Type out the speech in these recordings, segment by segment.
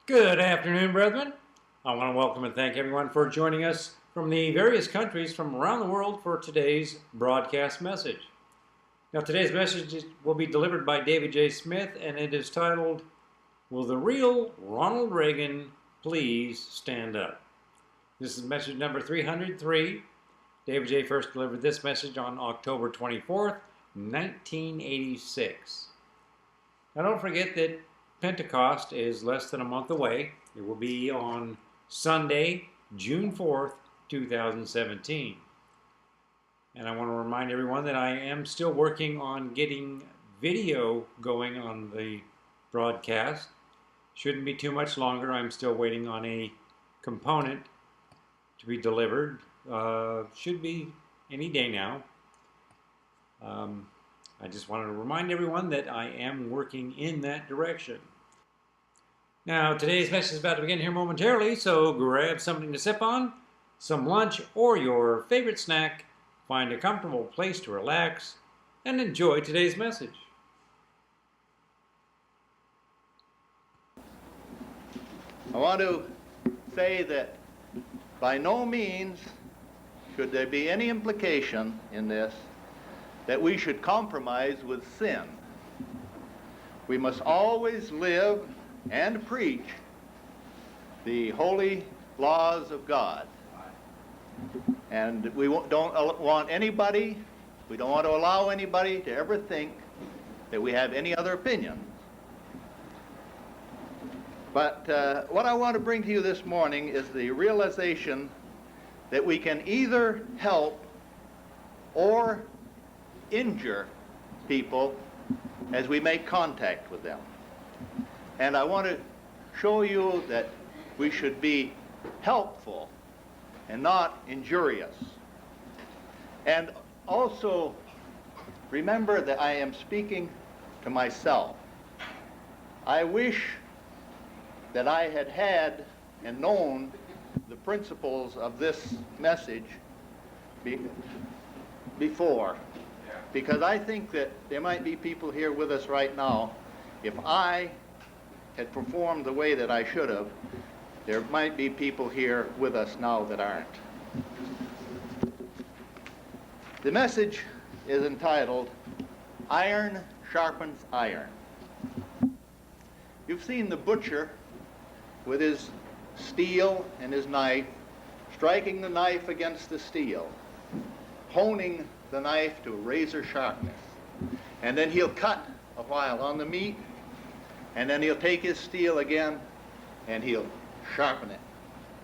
Good afternoon, brethren. I want to welcome and thank everyone for joining us from the various countries from around the world for today's broadcast message. Now, today's message will be delivered by David J. Smith, and it is titled, "Will the Real Ronald Reagan Please Stand Up?" This is message number 303. David J. first delivered this message on October 24th, 1986. Now, don't forget that Pentecost is less than a month away. It will be on Sunday, June 4th, 2017. And I want to remind everyone that I am still working on getting video going on the broadcast. Shouldn't be too much longer. I'm still waiting on a component to be delivered. Should be any day now. I just wanted to remind everyone that I am working in that direction. Now, today's message is about to begin here momentarily, so grab something to sip on, some lunch, or your favorite snack. Find a comfortable place to relax and enjoy today's message. I want to say that by no means should there be any implication in this that we should compromise with sin. We must always live and preach the holy laws of God. And we don't want we don't want to allow anybody to ever think that we have any other opinion. But what I want to bring to you this morning is the realization that we can either help or injure people as we make contact with them. And I want to show you that we should be helpful and not injurious. And also remember that I am speaking to myself. I wish that I had had and known the principles of this message before. Because I think that there might be people here with us right now. If I had performed the way that I should have, there might be people here with us now that aren't. The message is entitled, "Iron Sharpens Iron." You've seen the butcher with his steel and his knife, striking the knife against the steel, honing the knife to razor sharpness. And then he'll cut a while on the meat, and then he'll take his steel again and he'll sharpen it,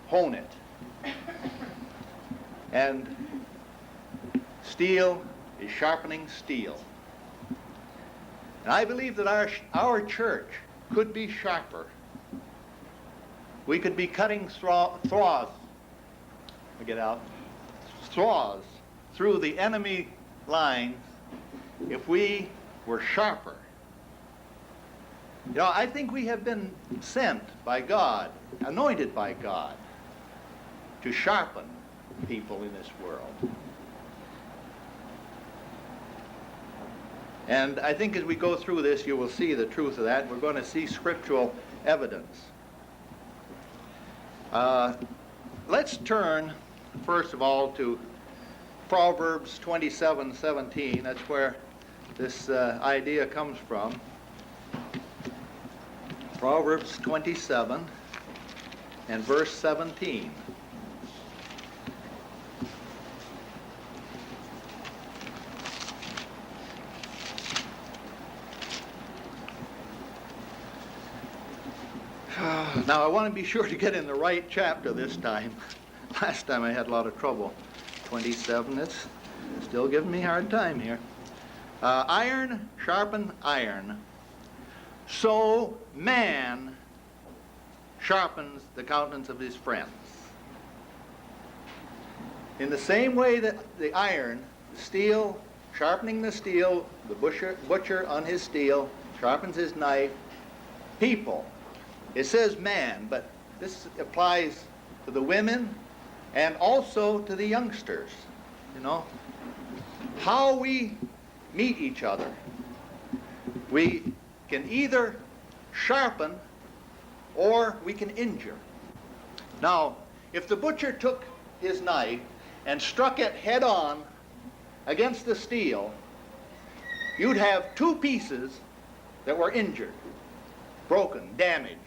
hone it. And steel is sharpening steel. And I believe that our church could be sharper. We could be cutting straws through the enemy lines if we were sharper. You know, I think we have been sent by God, anointed by God, to sharpen people in this world. And I think as we go through this, you will see the truth of that. We're going to see scriptural evidence. Let's turn, first of all, to Proverbs 27:17. That's where this idea comes from. Proverbs 27 and verse 17. Now I want to be sure to get in the right chapter this time. Last time I had a lot of trouble. 27, it's still giving me a hard time here. Iron sharpen iron, so man sharpens the countenance of his friends. In the same way that the iron, the steel, sharpening the steel, the butcher on his steel sharpens his knife, people. It says man, but this applies to the women and also to the youngsters, you know. How we meet each other. We can either sharpen or we can injure. Now, if the butcher took his knife and struck it head on against the steel, you'd have two pieces that were injured, broken, damaged.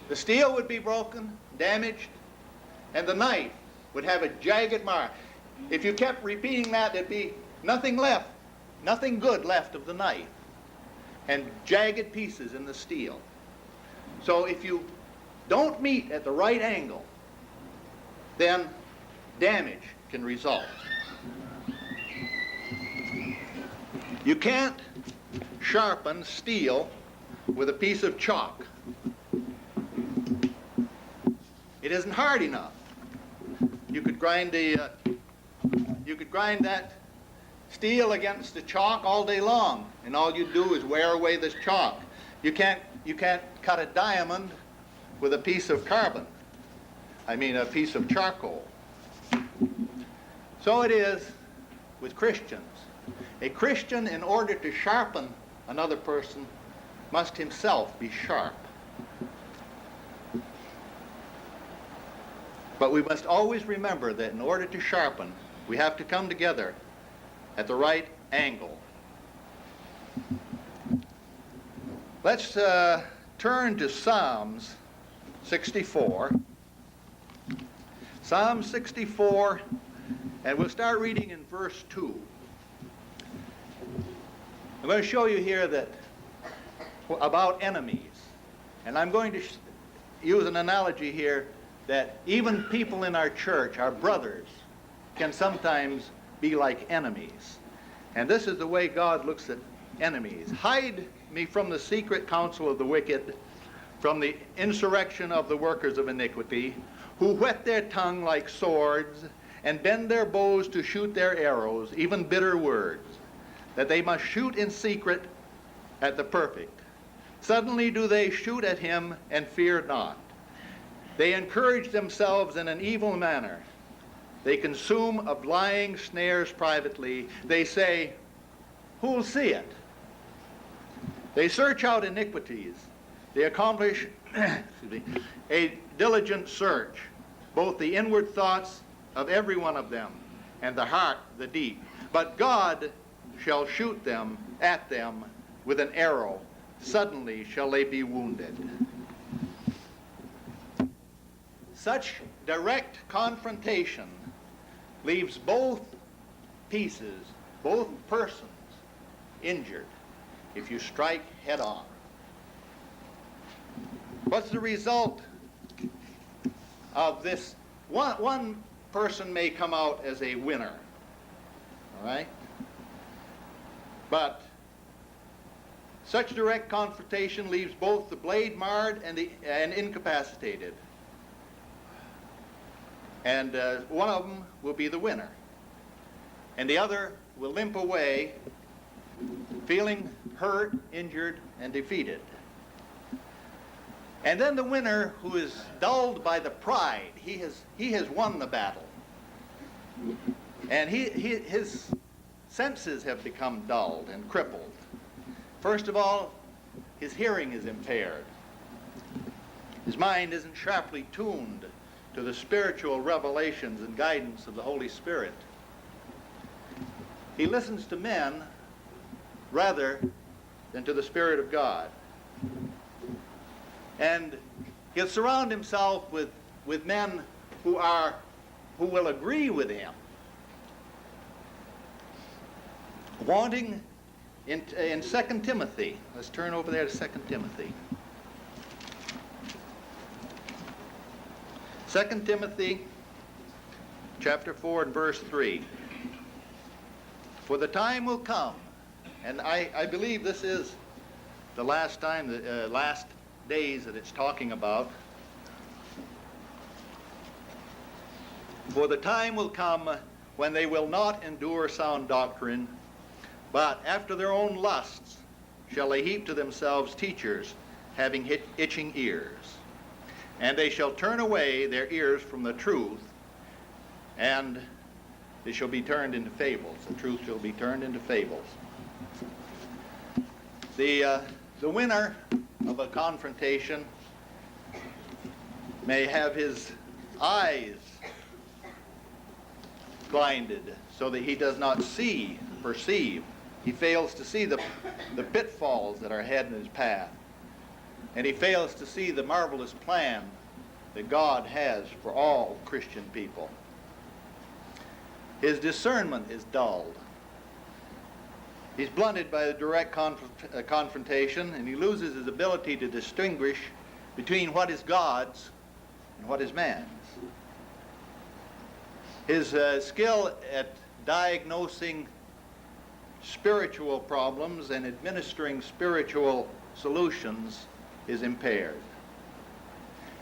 The steel would be broken, damaged, and the knife would have a jagged mark. If you kept repeating that, there'd be nothing left, nothing good left of the knife, and jagged pieces in the steel. So if you don't meet at the right angle, then damage can result. You can't sharpen steel with a piece of chalk. It isn't hard enough. You could grind that steel against the chalk all day long, and all you do is wear away this chalk. You can't cut a diamond with a piece of carbon. I mean, a piece of charcoal. So it is with Christians. A Christian, in order to sharpen another person, must himself be sharp. But we must always remember that in order to sharpen, we have to come together at the right angle. Let's turn to Psalms 64. Psalm 64, and we'll start reading in verse 2. I'm going to show you here that about enemies. And I'm going to use an analogy here that even people in our church, our brothers, can sometimes be like enemies. And this is the way God looks at enemies. Hide me from the secret counsel of the wicked, from the insurrection of the workers of iniquity, who whet their tongue like swords, and bend their bows to shoot their arrows, even bitter words, that they must shoot in secret at the perfect. Suddenly do they shoot at him and fear not. They encourage themselves in an evil manner. They consume of lying snares privately. They say, who'll see it? They search out iniquities. They accomplish a diligent search, both the inward thoughts of every one of them, and the heart, the deep. But God shall shoot them at them with an arrow. Suddenly shall they be wounded. Such direct confrontation leaves both pieces, both persons, injured if you strike head on. What's the result of this? One person may come out as a winner, all right? But such direct confrontation leaves both the blade marred and incapacitated. And one of them will be the winner. And the other will limp away, feeling hurt, injured, and defeated. And then the winner, who is dulled by the pride, he has won the battle. And his senses have become dulled and crippled. First of all, his hearing is impaired. His mind isn't sharply tuned to the spiritual revelations and guidance of the Holy Spirit. He listens to men rather than to the Spirit of God. And he'll surround himself with men who will agree with him. Wanting in 2 Timothy, let's turn over there to 2 Timothy. 2 Timothy chapter 4 and verse 3. For the time will come, and I believe this is the last time, the last days that it's talking about. For the time will come when they will not endure sound doctrine, but after their own lusts shall they heap to themselves teachers having itching ears. And they shall turn away their ears from the truth, and they shall be turned into fables. The truth shall be turned into fables. The winner of a confrontation may have his eyes blinded so that he does not perceive. He fails to see the pitfalls that are ahead in his path. And he fails to see the marvelous plan that God has for all Christian people. His discernment is dulled. He's blunted by the direct confrontation, and he loses his ability to distinguish between what is God's and what is man's. His skill at diagnosing spiritual problems and administering spiritual solutions is impaired.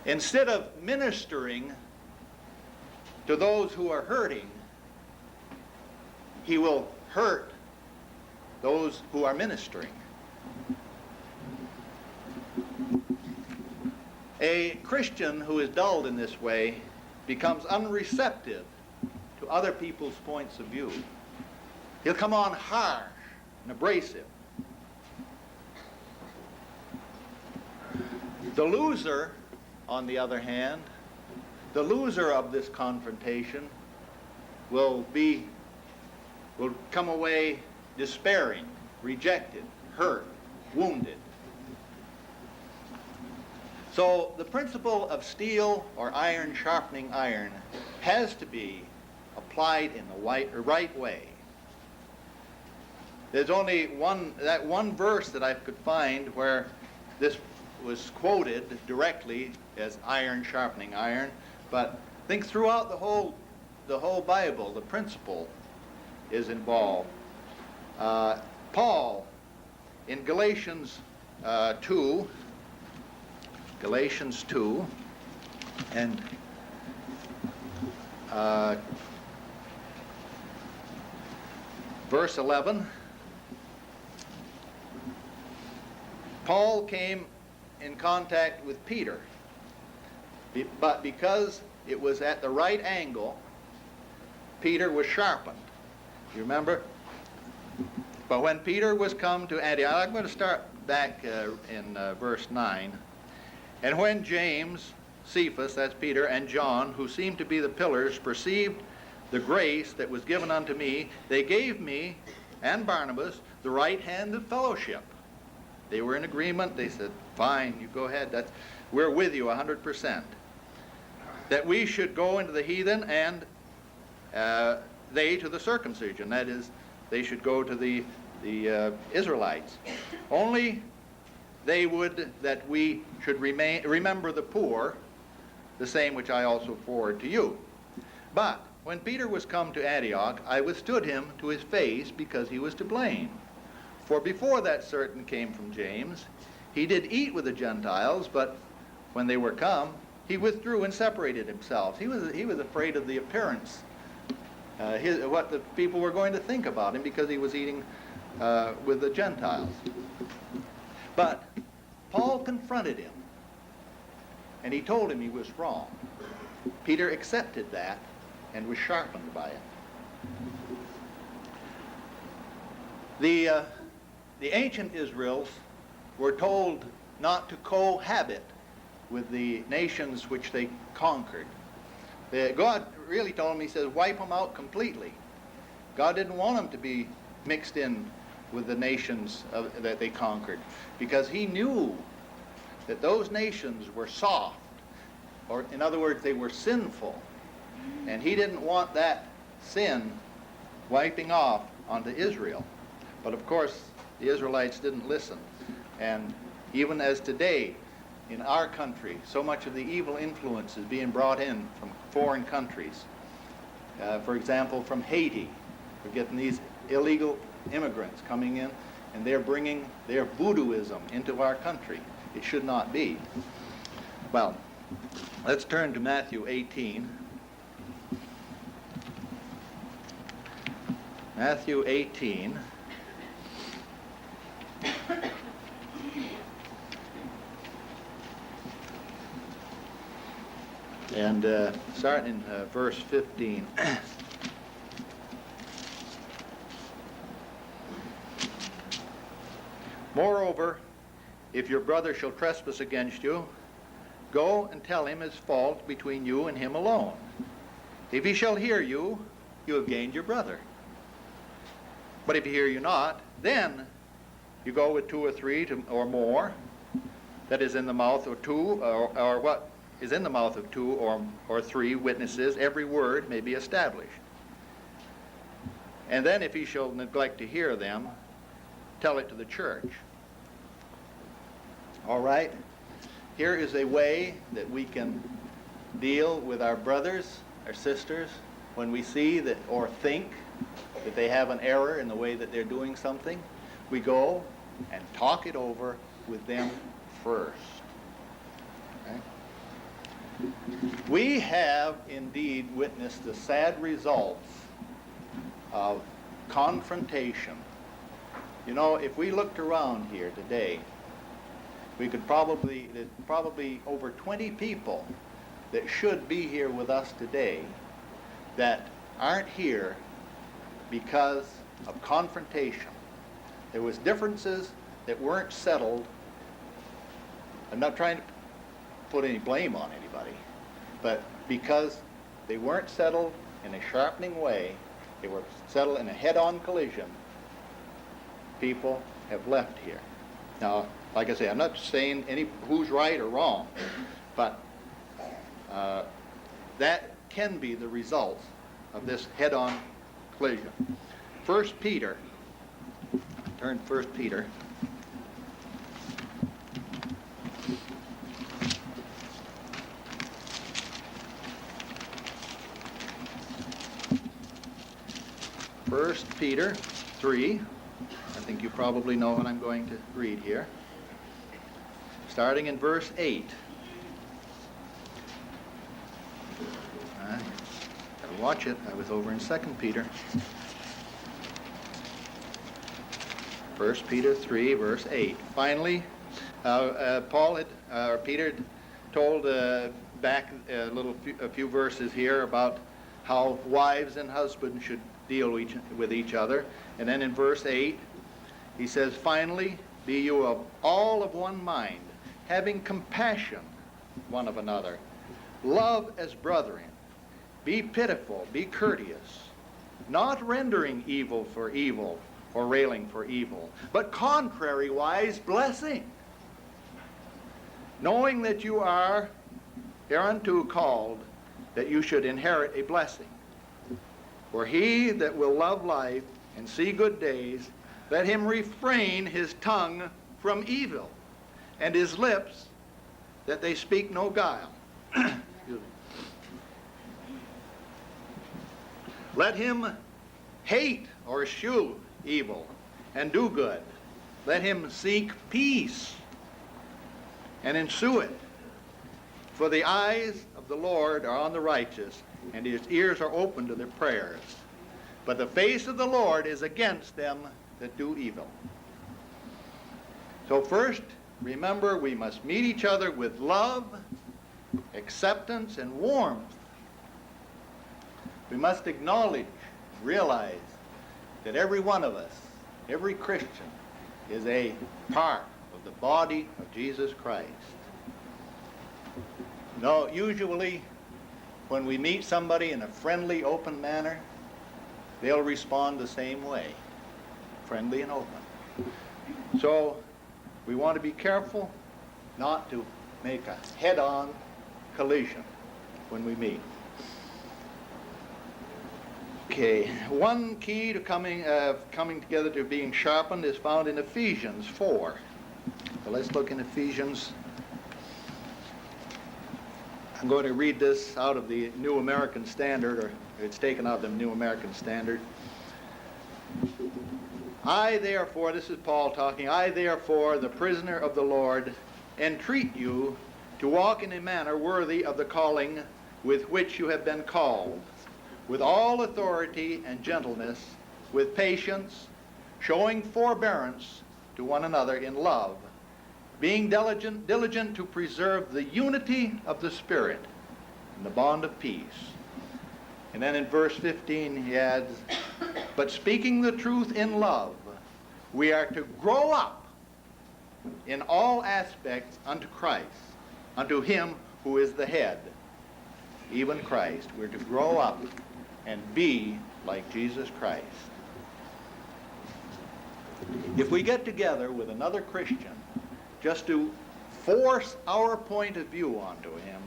Instead of ministering to those who are hurting, he will hurt those who are ministering. A Christian who is dulled in this way becomes unreceptive to other people's points of view. He'll come on harsh and abrasive. The loser, on the other hand, the loser of this confrontation will come away despairing, rejected, hurt, wounded. So the principle of steel or iron sharpening iron has to be applied in the right way. There's only one verse that I could find where this was quoted directly as iron sharpening iron, but I think throughout the whole Bible, the principle is involved. Paul, in Galatians 2, and verse 11, Paul came in contact with Peter, but because it was at the right angle, Peter was sharpened. You remember? But when Peter was come to Antioch, I'm going to start back in verse 9. And when James, Cephas, that's Peter, and John, who seemed to be the pillars, perceived the grace that was given unto me, they gave me and Barnabas the right hand of fellowship. They were in agreement. They said, fine, you go ahead. We're with you 100%. That we should go into the heathen and they to the circumcision. That is, they should go to the Israelites. Only they would that we should remember the poor, the same which I also forward to you. But when Peter was come to Antioch, I withstood him to his face because he was to blame. For before that certain came from James, he did eat with the Gentiles, but when they were come, he withdrew and separated himself. He was afraid of the appearance, what the people were going to think about him because he was eating with the Gentiles. But Paul confronted him, and he told him he was wrong. Peter accepted that and was sharpened by it. The ancient Israels were told not to cohabit with the nations which they conquered. God really told them, he says, wipe them out completely. God didn't want them to be mixed in with the nations that they conquered, because he knew that those nations were soft, or in other words, they were sinful, and he didn't want that sin wiping off onto Israel. But of course, the Israelites didn't listen, and even as today, in our country, so much of the evil influence is being brought in from foreign countries. For example, from Haiti. We're getting these illegal immigrants coming in, and they're bringing their voodooism into our country. It should not be. Well, let's turn to Matthew 18. Matthew 18. And starting in verse 15. Moreover, if your brother shall trespass against you, go and tell him his fault between you and him alone. If he shall hear you, you have gained your brother. But if he hear you not, then you go with 2 or 3 or more, that is in the mouth of 2, or what is in the mouth of 2 or 3 witnesses, every word may be established. And then if he shall neglect to hear them, tell it to the church. All right? Here is a way that we can deal with our brothers, our sisters, when we see that or think that they have an error in the way that they're doing something. We go and talk it over with them first. Okay? We have indeed witnessed the sad results of confrontation. You know, if we looked around here today, there's probably over 20 people that should be here with us today that aren't here because of confrontation. There was differences that weren't settled. I'm not trying to put any blame on anybody, but because they weren't settled in a sharpening way, they were settled in a head-on collision, people have left here. Now, like I say, I'm not saying who's right or wrong, but that can be the result of this head-on collision. 1 Peter, turn 1 Peter. First Peter 3. I think you probably know what I'm going to read here. Starting in verse 8. Gotta watch it. I was over in 2 Peter. 1 Peter 3, verse 8. Finally, Peter had told back a few verses here about how wives and husbands should deal with each other. And then in verse 8, he says, finally, be you all of one mind, having compassion one of another, love as brethren, be pitiful, be courteous, not rendering evil for evil or railing for evil, but contrariwise blessing, knowing that you are hereunto called, that you should inherit a blessing. For he that will love life and see good days, let him refrain his tongue from evil, and his lips that they speak no guile. Excuse me. Let him hate or eschew evil and do good. Let him seek peace and ensue it. For the eyes of the Lord are on the righteous, and his ears are open to their prayers. But the face of the Lord is against them that do evil. So first, remember, we must meet each other with love, acceptance, and warmth. We must acknowledge, realize that every one of us, every Christian, is a part of the body of Jesus Christ. No, usually when we meet somebody in a friendly, open manner, they'll respond the same way, friendly and open. So we want to be careful not to make a head-on collision when we meet. Okay, one key to coming together, to being sharpened, is found in Ephesians 4. So let's look in Ephesians. I'm going to read this out of the New American Standard, or it's taken out of the New American Standard. I therefore, this is Paul talking, I therefore, the prisoner of the Lord, entreat you to walk in a manner worthy of the calling with which you have been called, with all authority and gentleness, with patience, showing forbearance to one another in love, being diligent to preserve the unity of the Spirit in the bond of peace. And then in verse 15 he adds, but speaking the truth in love, we are to grow up in all aspects unto Christ, unto him who is the head, even Christ. We're to grow up and be like Jesus Christ. If we get together with another Christian just to force our point of view onto him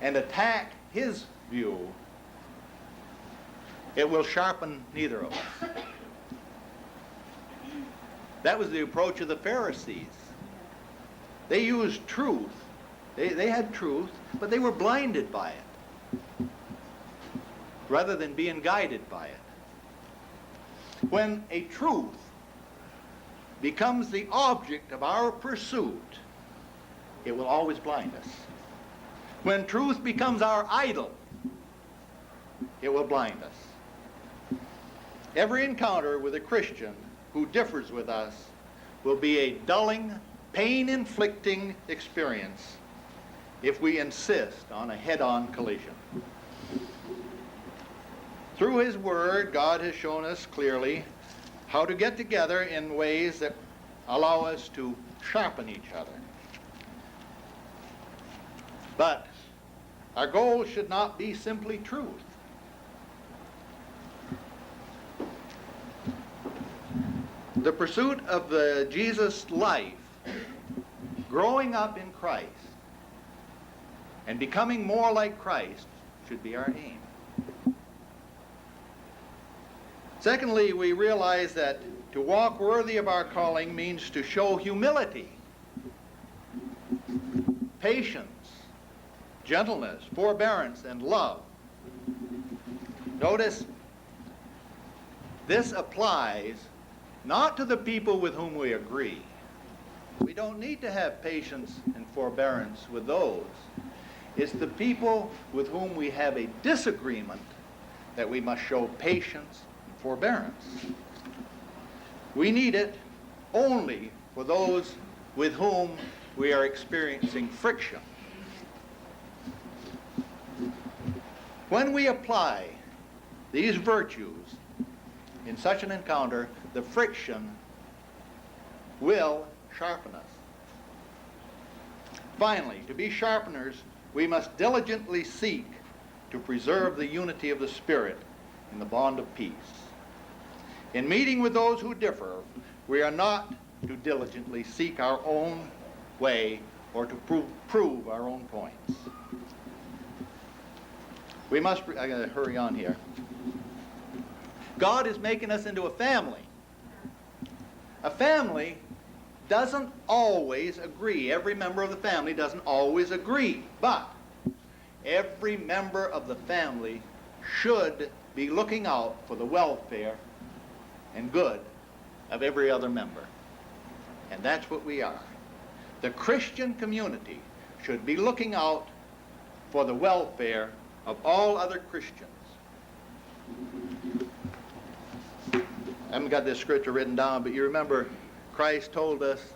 and attack his view, it will sharpen neither of us. That was the approach of the Pharisees. They used truth. They had truth, but they were blinded by it rather than being guided by it. When a truth becomes the object of our pursuit, it will always blind us. When truth becomes our idol, it will blind us. Every encounter with a Christian who differs with us will be a dulling, pain-inflicting experience if we insist on a head-on collision. Through his word, God has shown us clearly how to get together in ways that allow us to sharpen each other. But our goal should not be simply truth. The pursuit of the Jesus life, growing up in Christ, and becoming more like Christ should be our aim. Secondly, we realize that to walk worthy of our calling means to show humility, patience, gentleness, forbearance, and love. Notice, this applies not to the people with whom we agree. We don't need to have patience and forbearance with those. It's the people with whom we have a disagreement that we must show patience and forbearance. We need it only for those with whom we are experiencing friction. When we apply these virtues in such an encounter, the friction will sharpen us. Finally, to be sharpeners, we must diligently seek to preserve the unity of the Spirit in the bond of peace. In meeting with those who differ, we are not to diligently seek our own way or to prove our own points. We must, I gotta hurry on here. God is making us into a family. A family doesn't always agree. Every member of the family doesn't always agree. But every member of the family should be looking out for the welfare and good of every other member. And that's what we are. The Christian community should be looking out for the welfare of all other Christians. I haven't got this scripture written down, but you remember Christ told us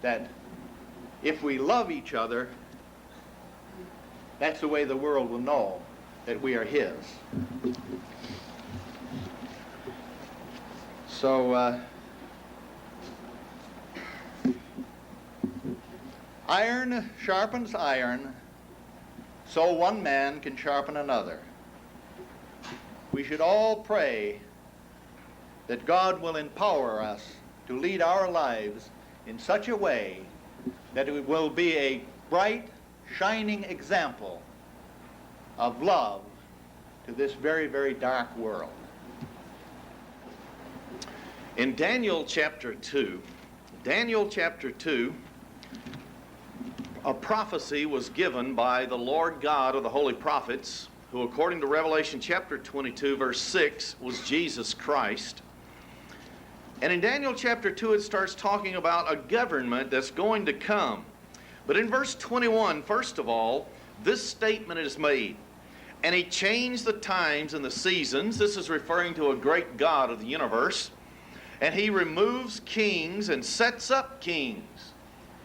that if we love each other, that's the way the world will know that we are his. So, iron sharpens iron, so one man can sharpen another. We should all pray that God will empower us to lead our lives in such a way that it will be a bright, shining example of love to this very, very dark world. In Daniel chapter 2, a prophecy was given by the Lord God of the holy prophets, who according to Revelation chapter 22, verse 6, was Jesus Christ. And in Daniel chapter 2, it starts talking about a government that's going to come. But in verse 21, first of all, this statement is made. And he changed the times and the seasons. This is referring to a great God of the universe. And he removes kings and sets up kings.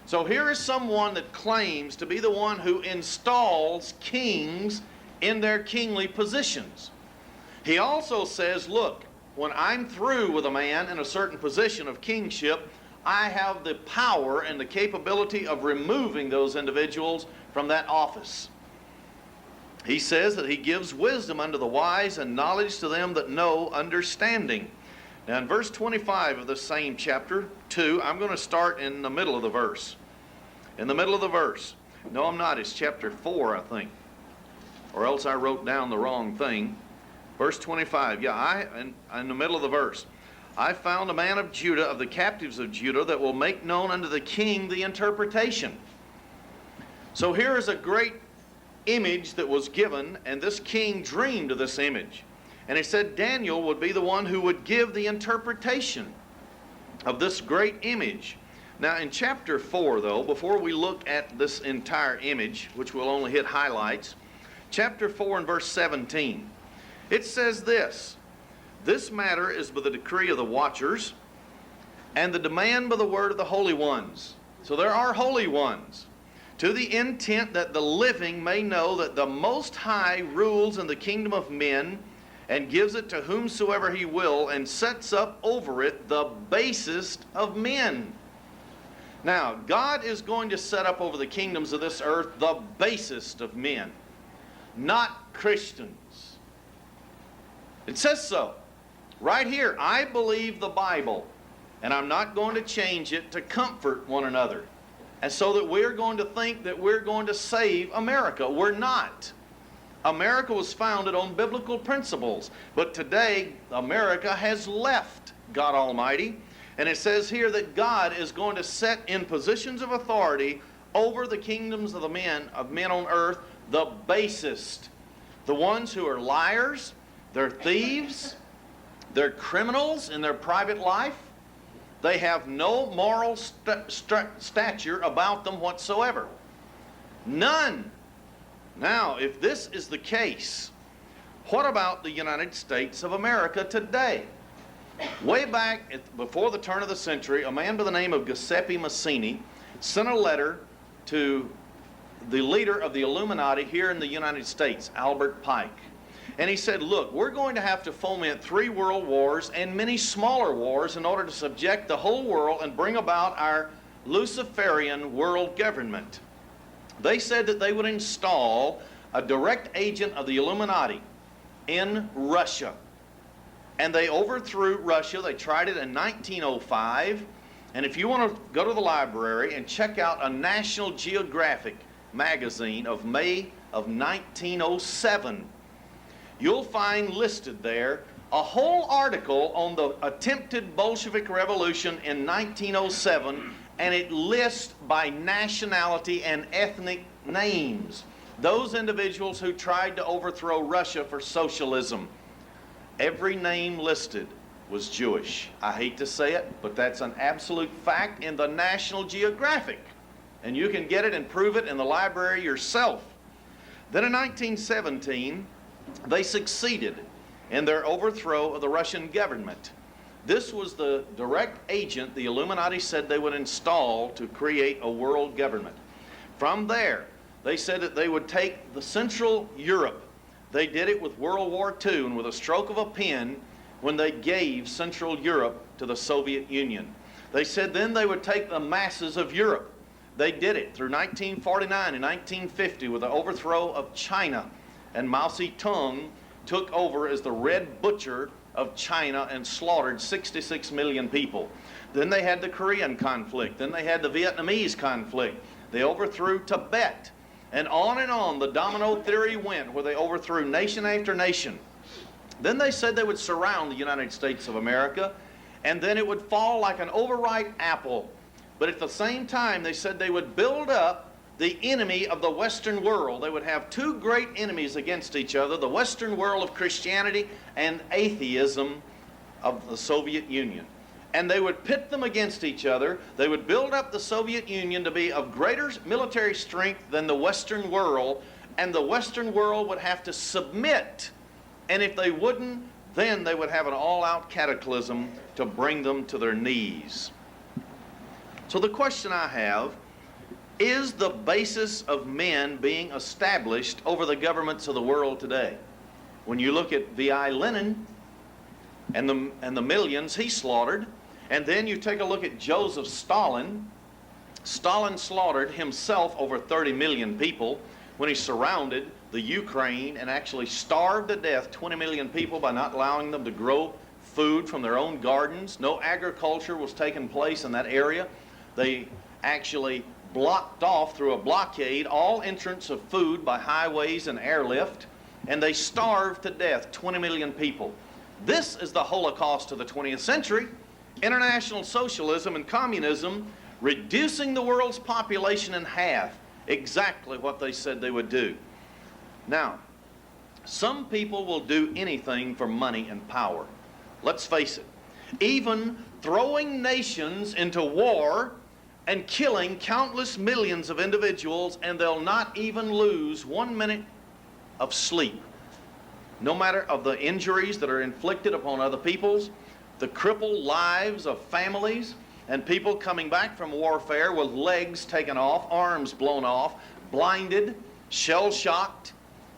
So here is someone that claims to be the one who installs kings in their kingly positions. He also says, look, when I'm through with a man in a certain position of kingship, I have the power and the capability of removing those individuals from that office. He says that he gives wisdom unto the wise and knowledge to them that know understanding. Now in verse 25 of the same chapter 2, I'm going to start in the middle of the verse. In the middle of the verse. No, I'm not. It's chapter 4, I think. Or else I wrote down the wrong thing. Verse 25. Yeah, in the middle of the verse. I found a man of Judah, of the captives of Judah, that will make known unto the king the interpretation. So here is a great image that was given, and this king dreamed of this image. And he said Daniel would be the one who would give the interpretation of this great image. Now in chapter 4, though, before we look at this entire image, which will only hit highlights, chapter 4 and verse 17, it says this: this matter is by the decree of the watchers, and the demand by the word of the holy ones. So there are holy ones, to the intent that the living may know that the Most High rules in the kingdom of men, and gives it to whomsoever he will, and sets up over it the basest of men. Now, God is going to set up over the kingdoms of this earth the basest of men, not Christians. It says so. Right here, I believe the Bible, and I'm not going to change it to comfort one another. And so that we're going to think that we're going to save America. We're not. America was founded on biblical principles, but today America has left God Almighty, and it says here that God is going to set in positions of authority over the kingdoms of the men on earth the basest, the ones who are liars, they're thieves, they're criminals in their private life. They have no moral stature about them whatsoever. None. Now, if this is the case, what about the United States of America today? Way back before the turn of the century, a man by the name of Giuseppe Mazzini sent a letter to the leader of the Illuminati here in the United States, Albert Pike. And he said, look, we're going to have to foment 3 world wars and many smaller wars in order to subject the whole world and bring about our Luciferian world government. They said that they would install a direct agent of the Illuminati in Russia. And they overthrew Russia. They tried it in 1905. And if you want to go to the library and check out a National Geographic magazine of May of 1907, you'll find listed there a whole article on the attempted Bolshevik Revolution in 1907, and it lists by nationality and ethnic names those individuals who tried to overthrow Russia for socialism. Every name listed was Jewish. I hate to say it, but that's an absolute fact in the National Geographic. And you can get it and prove it in the library yourself. Then in 1917, they succeeded in their overthrow of the Russian government. This was the direct agent the Illuminati said they would install to create a world government. From there, they said that they would take the Central Europe. They did it with World War II, and with a stroke of a pen, when they gave Central Europe to the Soviet Union. They said then they would take the masses of Europe. They did it through 1949 and 1950 with the overthrow of China. And Mao Zedong took over as the Red Butcher of China and slaughtered 66 million people. Then they had the Korean conflict. Then they had the Vietnamese conflict. They overthrew Tibet. And on the domino theory went, where they overthrew nation after nation. Then they said they would surround the United States of America, and then it would fall like an overripe apple. But at the same time, they said they would build up the enemy of the Western world. They would have 2 great enemies against each other, the Western world of Christianity and atheism of the Soviet Union. And they would pit them against each other. They would build up the Soviet Union to be of greater military strength than the Western world, and the Western world would have to submit. And if they wouldn't, then they would have an all-out cataclysm to bring them to their knees. So the question I have, is the basis of men being established over the governments of the world today? When you look at V.I. Lenin and the millions he slaughtered, And then you take a look at Joseph Stalin. Stalin slaughtered himself over 30 million people when he surrounded the Ukraine and actually starved to death 20 million people by not allowing them to grow food from their own gardens. No agriculture was taking place in that area. They actually blocked off through a blockade all entrance of food by highways and airlift, and they starved to death 20 million people. This is the Holocaust of the 20th century. International socialism and communism reducing the world's population in half, exactly what they said they would do. Now, some people will do anything for money and power. Let's face it. Even throwing nations into war and killing countless millions of individuals, and they'll not even lose 1 minute of sleep. No matter of the injuries that are inflicted upon other peoples, the crippled lives of families, and people coming back from warfare with legs taken off, arms blown off, blinded, shell-shocked.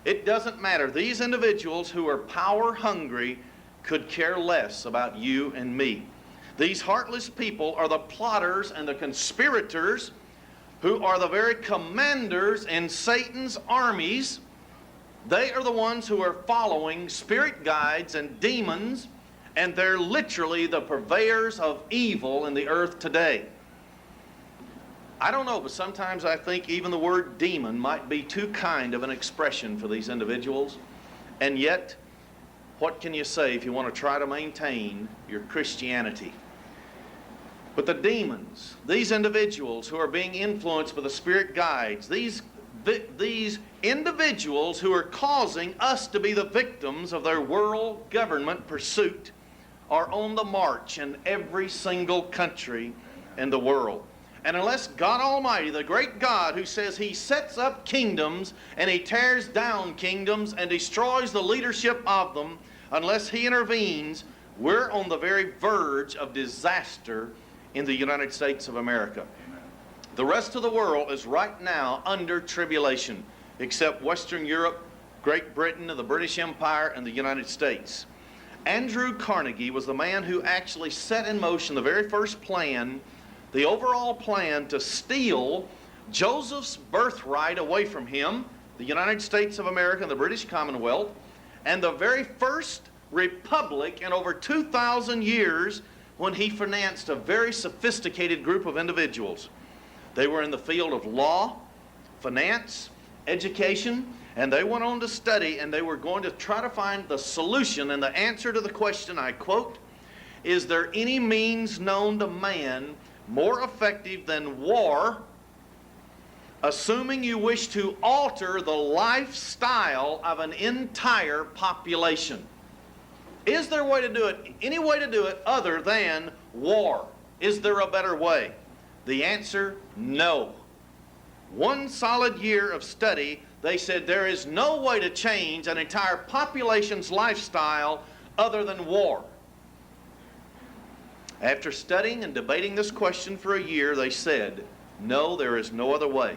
It doesn't matter. These individuals who are power hungry could care less about you and me. These heartless people are the plotters and the conspirators who are the very commanders in Satan's armies. They are the ones who are following spirit guides and demons, and they're literally the purveyors of evil in the earth today. I don't know, but sometimes I think even the word demon might be too kind of an expression for these individuals. And yet, what can you say if you want to try to maintain your Christianity? But the demons, these individuals who are being influenced by the spirit guides, these individuals who are causing us to be the victims of their world government pursuit, are on the march in every single country in the world. And unless God Almighty, the great God who says He sets up kingdoms and He tears down kingdoms and destroys the leadership of them, unless He intervenes, we're on the very verge of disaster in the United States of America. The rest of the world is right now under tribulation, except Western Europe, Great Britain, and the British Empire, and the United States. Andrew Carnegie was the man who actually set in motion the very first plan, the overall plan to steal Joseph's birthright away from him, the United States of America and the British Commonwealth, and the very first republic in over 2,000 years when he financed a very sophisticated group of individuals. They were in the field of law, finance, education, and they went on to study, and they were going to try to find the solution and the answer to the question, I quote, "Is there any means known to man more effective than war, assuming you wish to alter the lifestyle of an entire population?" Is there a way to do it, any way to do it other than war? Is there a better way? The answer, no. 1 solid year of study, they said there is no way to change an entire population's lifestyle other than war. After studying and debating this question for a year, they said, no, there is no other way.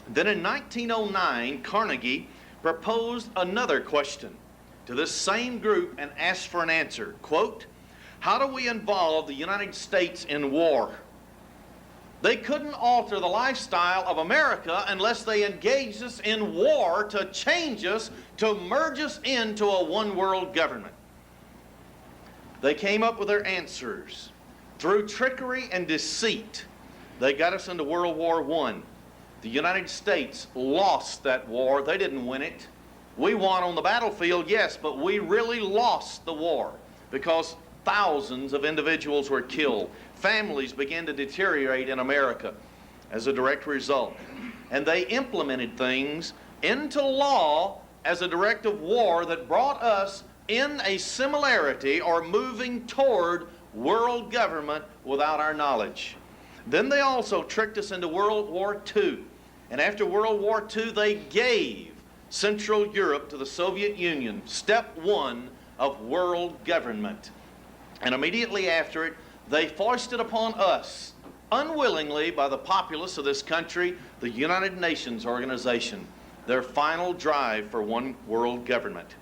Then in 1909, Carnegie proposed another question to this same group and asked for an answer. Quote, "How do we involve the United States in war?" They couldn't alter the lifestyle of America unless they engaged us in war to change us, to merge us into a one-world government. They came up with their answers. Through trickery and deceit, they got us into World War I. The United States lost that war. They didn't win it. We won on the battlefield, yes, but we really lost the war because thousands of individuals were killed. Families began to deteriorate in America as a direct result. And they implemented things into law as a directive war that brought us in a similarity or moving toward world government without our knowledge. Then they also tricked us into World War II. And after World War II, they gave Central Europe to the Soviet Union, step one of world government. And immediately after it, they foisted upon us, unwillingly by the populace of this country, the United Nations organization, their final drive for one world government.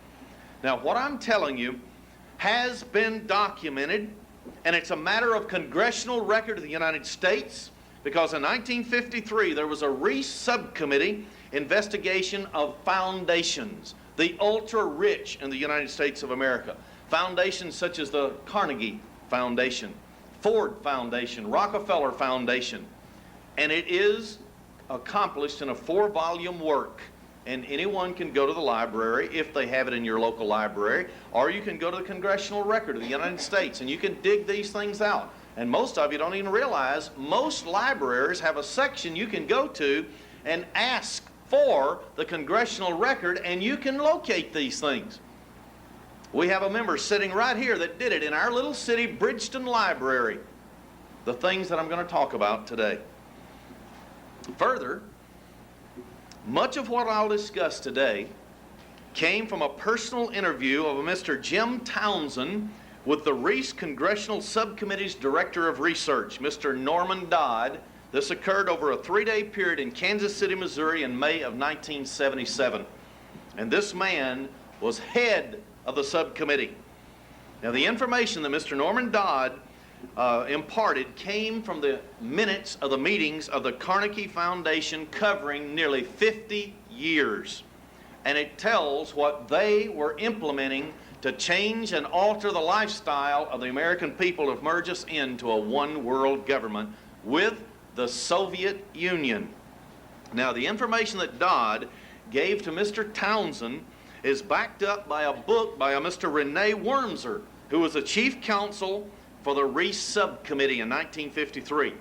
Now, what I'm telling you has been documented And it's a matter of congressional record of the United States, because in 1953 there was a Reese subcommittee investigation of foundations, the ultra-rich in the United States of America. Foundations such as the Carnegie Foundation, Ford Foundation, Rockefeller Foundation. And it is accomplished in a 4-volume work. And anyone can go to the library, if they have it in your local library, or you can go to the Congressional Record of the United States and you can dig these things out. And most of you don't even realize most libraries have a section you can go to and ask for the Congressional Record, and you can locate these things. We have a member sitting right here that did it in our little city Bridgeton Library. The things that I'm going to talk about today. Further, much of what I'll discuss today came from a personal interview of a Mr. Jim Townsend with the Reese Congressional Subcommittee's Director of Research, Mr. Norman Dodd. This occurred over a 3-day period in Kansas City, Missouri in May of 1977. And this man was head of the subcommittee. Now, the information that Mr. Norman Dodd imparted came from the minutes of the meetings of the Carnegie Foundation covering nearly 50 years. And it tells what they were implementing to change and alter the lifestyle of the American people to merge us into a one-world government with the Soviet Union. Now, the information that Dodd gave to Mr. Townsend is backed up by a book by a Mr. Rene Wormser, who was the chief counsel for the Reese Subcommittee in 1953.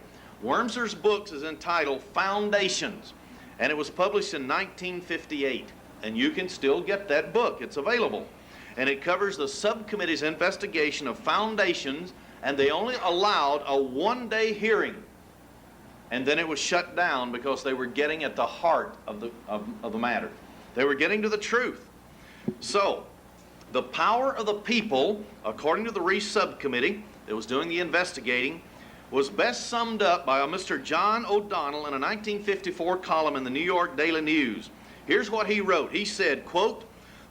Wormser's book is entitled Foundations, and it was published in 1958. And you can still get that book. It's available. And it covers the subcommittee's investigation of foundations, and they only allowed a 1-day hearing. And then it was shut down because they were getting at the heart of the matter. They were getting to the truth. So, the power of the people, according to the Reese Subcommittee that was doing the investigating, was best summed up by a Mr. John O'Donnell in a 1954 column in the New York Daily News. Here's what he wrote. He said, quote,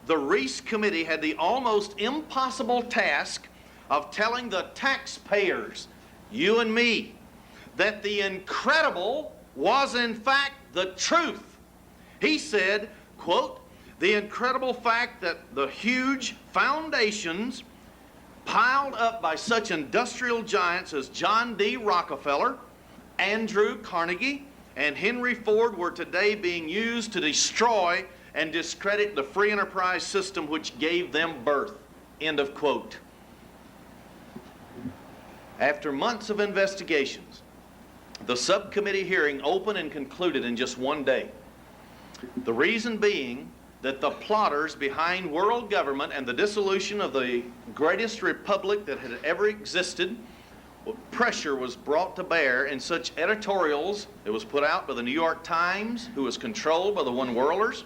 "The Reese Committee had the almost impossible task of telling the taxpayers, you and me, that the incredible was in fact the truth." He said, quote, "The incredible fact that the huge foundations piled up by such industrial giants as John D. Rockefeller, Andrew Carnegie, and Henry Ford were today being used to destroy and discredit the free enterprise system which gave them birth." End of quote. After months of investigations, the subcommittee hearing opened and concluded in just 1 day. The reason being that the plotters behind world government and the dissolution of the greatest republic that had ever existed, pressure was brought to bear in such editorials. It was put out by the New York Times, who was controlled by the one-worlders,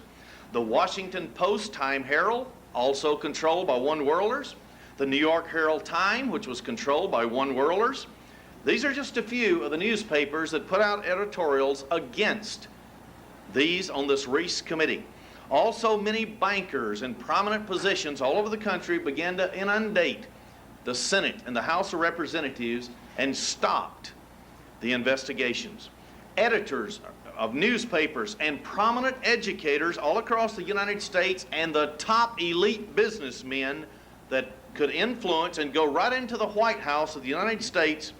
the Washington Post Time Herald, also controlled by one-worlders, the New York Herald Time, which was controlled by one-worlders. These are just a few of the newspapers that put out editorials against these on this Reese Committee. Also, many bankers in prominent positions all over the country began to inundate the Senate and the House of Representatives and stopped the investigations. Editors of newspapers and prominent educators all across the United States and the top elite businessmen that could influence and go right into the White House of the United States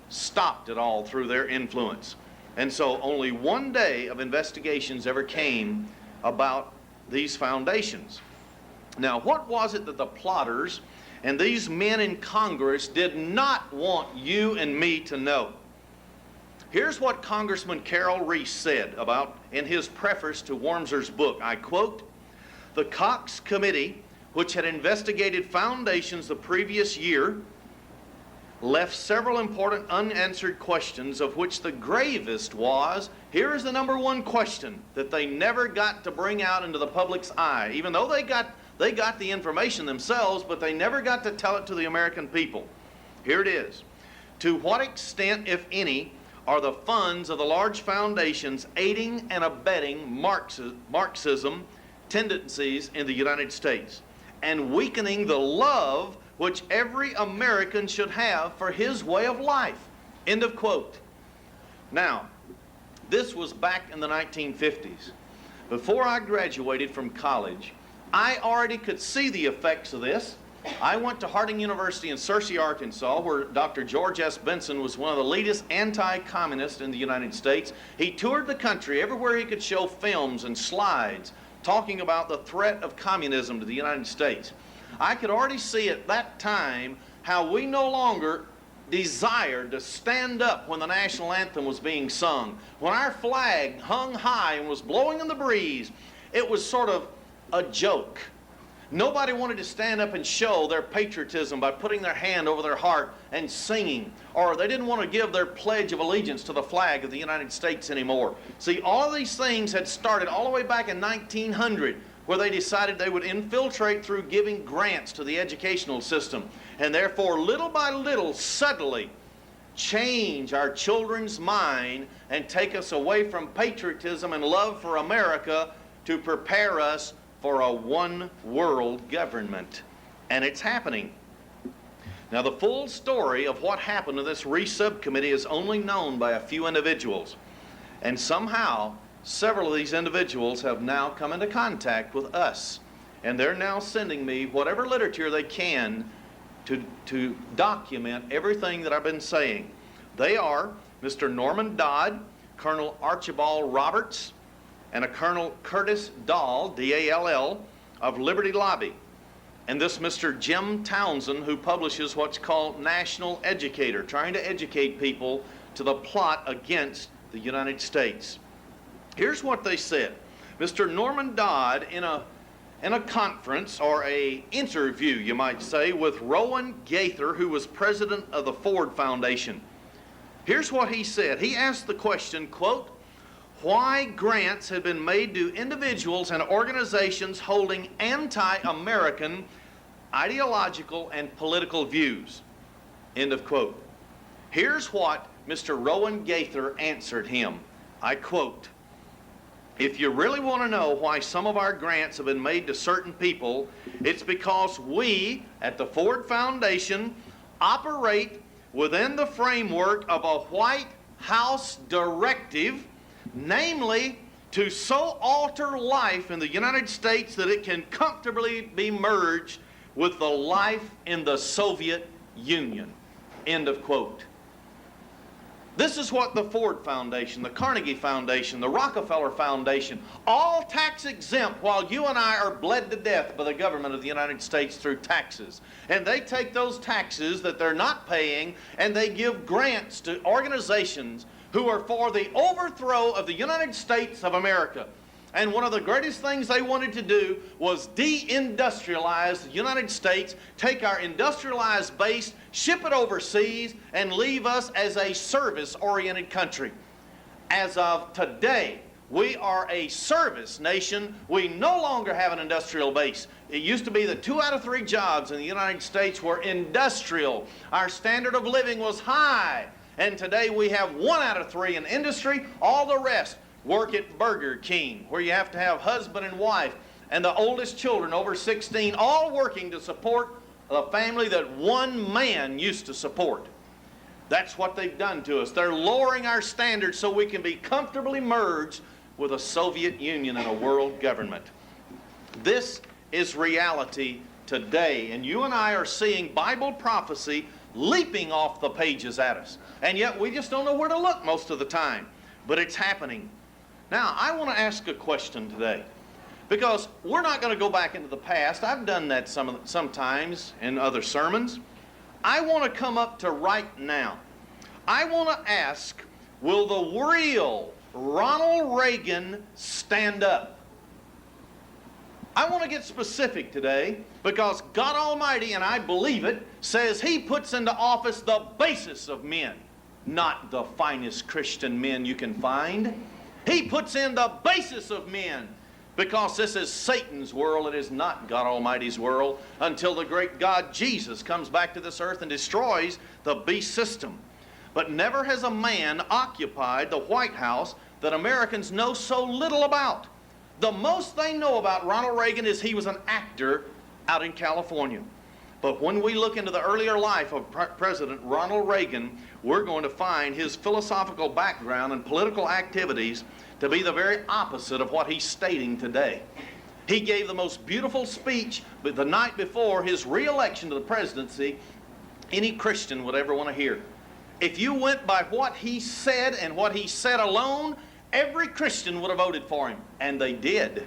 stopped it all through their influence. And so only 1 day of investigations ever came about these foundations. Now, what was it that the plotters and these men in Congress did not want you and me to know? Here's what Congressman Carroll Reese said about in his preface to Wormser's book. I quote, "The Cox Committee, which had investigated foundations the previous year, left several important unanswered questions, of which the gravest was," here is the #1 question that they never got to bring out into the public's eye, even though they got the information themselves, but they never got to tell it to the American people. Here it is. "To what extent, if any, are the funds of the large foundations aiding and abetting Marxism tendencies in the United States and weakening the love which every American should have for his way of life. End of quote. Now, this was back in the 1950s. Before I graduated from college, I already could see the effects of this. I went to Harding University in Searcy, Arkansas, where Dr. George S. Benson was one of the leadest anti-communists in the United States. He toured the country everywhere he could show films and slides talking about the threat of communism to the United States. I could already see at that time how we no longer desired to stand up when the national anthem was being sung. When our flag hung high and was blowing in the breeze, it was sort of a joke. Nobody wanted to stand up and show their patriotism by putting their hand over their heart and singing, or they didn't want to give their pledge of allegiance to the flag of the United States anymore. See, all of these things had started all the way back in 1900, where they decided they would infiltrate through giving grants to the educational system, and therefore little by little subtly change our children's mind and take us away from patriotism and love for America to prepare us for a one-world government. And it's happening. Now, the full story of what happened to this subcommittee is only known by a few individuals. And somehow, several of these individuals have now come into contact with us. And they're now sending me whatever literature they can to document everything that I've been saying. They are Mr. Norman Dodd, Colonel Archibald Roberts, and a Colonel Curtis Dahl, D-A-L-L, of Liberty Lobby. And this Mr. Jim Townsend, who publishes what's called National Educator, trying to educate people to the plot against the United States. Here's what they said. Mr. Norman Dodd, in a conference, or a interview, you might say, with Rowan Gaither, who was president of the Ford Foundation. Here's what he said. He asked the question, quote, why grants had been made to individuals and organizations holding anti-American ideological and political views. End of quote. Here's what Mr. Rowan Gaither answered him. I quote, if you really want to know why some of our grants have been made to certain people, it's because we at the Ford Foundation operate within the framework of a White House directive, namely, to so alter life in the United States that it can comfortably be merged with the life in the Soviet Union. End of quote. This is what the Ford Foundation, the Carnegie Foundation, the Rockefeller Foundation, all tax exempt, while you and I are bled to death by the government of the United States through taxes. And they take those taxes that they're not paying and they give grants to organizations who are for the overthrow of the United States of America. And one of the greatest things they wanted to do was de-industrialize the United States, take our industrialized base, ship it overseas, and leave us as a service-oriented country. As of today, we are a service nation. We no longer have an industrial base. It used to be that 2 out of 3 jobs in the United States were industrial. Our standard of living was high. And today we have 1 out of 3 in industry. All the rest work at Burger King, where you have to have husband and wife and the oldest children over 16, all working to support the family that one man used to support. That's what they've done to us. They're lowering our standards so we can be comfortably merged with a Soviet Union and a world government. This is reality today, and you and I are seeing Bible prophecy leaping off the pages at us. And yet we just don't know where to look most of the time. But it's happening. Now, I want to ask a question today, because we're not going to go back into the past. I've done that sometimes in other sermons. I want to come up to right now. I want to ask, will the real Ronald Reagan stand up? I want to get specific today, because God Almighty, and I believe it, says He puts into office the basis of men, not the finest Christian men you can find. He puts in the basis of men, because this is Satan's world. It is not God Almighty's world until the great God Jesus comes back to this earth and destroys the beast system. But never has a man occupied the White House that Americans know so little about. The most they know about Ronald Reagan is he was an actor out in California. But when we look into the earlier life of President Ronald Reagan, we're going to find his philosophical background and political activities to be the very opposite of what he's stating today. He gave the most beautiful speech the night before his re-election to the presidency any Christian would ever want to hear. If you went by what he said and what he said alone, every Christian would have voted for him, and they did.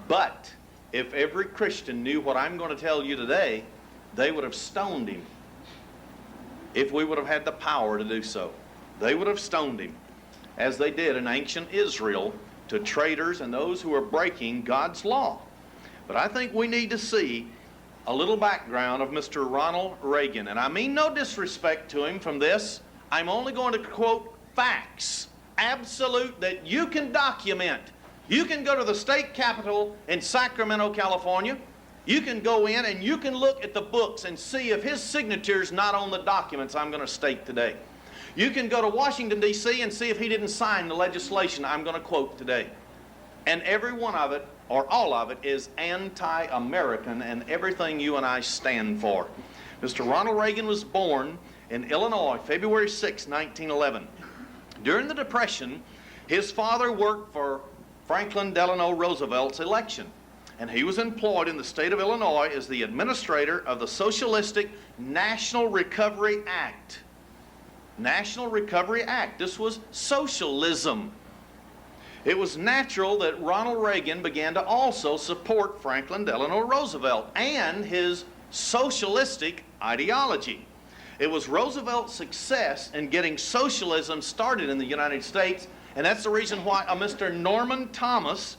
But if every Christian knew what I'm going to tell you today, they would have stoned him. If we would have had the power to do so, they would have stoned him, as they did in ancient Israel to traitors and those who were breaking God's law. But I think we need to see a little background of Mr. Ronald Reagan. And I mean no disrespect to him from this. I'm only going to quote facts, absolute, that you can document. You can go to the state capitol in Sacramento, California. You can go in and you can look at the books and see if his signature's not on the documents I'm going to state today. You can go to Washington, D.C. and see if he didn't sign the legislation I'm going to quote today. And every one of it, or all of it, is anti-American and everything you and I stand for. Mr. Ronald Reagan was born in Illinois, February 6, 1911. During the Depression, his father worked for Franklin Delano Roosevelt's election, and he was employed in the state of Illinois as the administrator of the Socialistic National Recovery Act. National Recovery Act. This was socialism. It was natural that Ronald Reagan began to also support Franklin Delano Roosevelt and his socialistic ideology. It was Roosevelt's success in getting socialism started in the United States, and that's the reason why a Mr. Norman Thomas,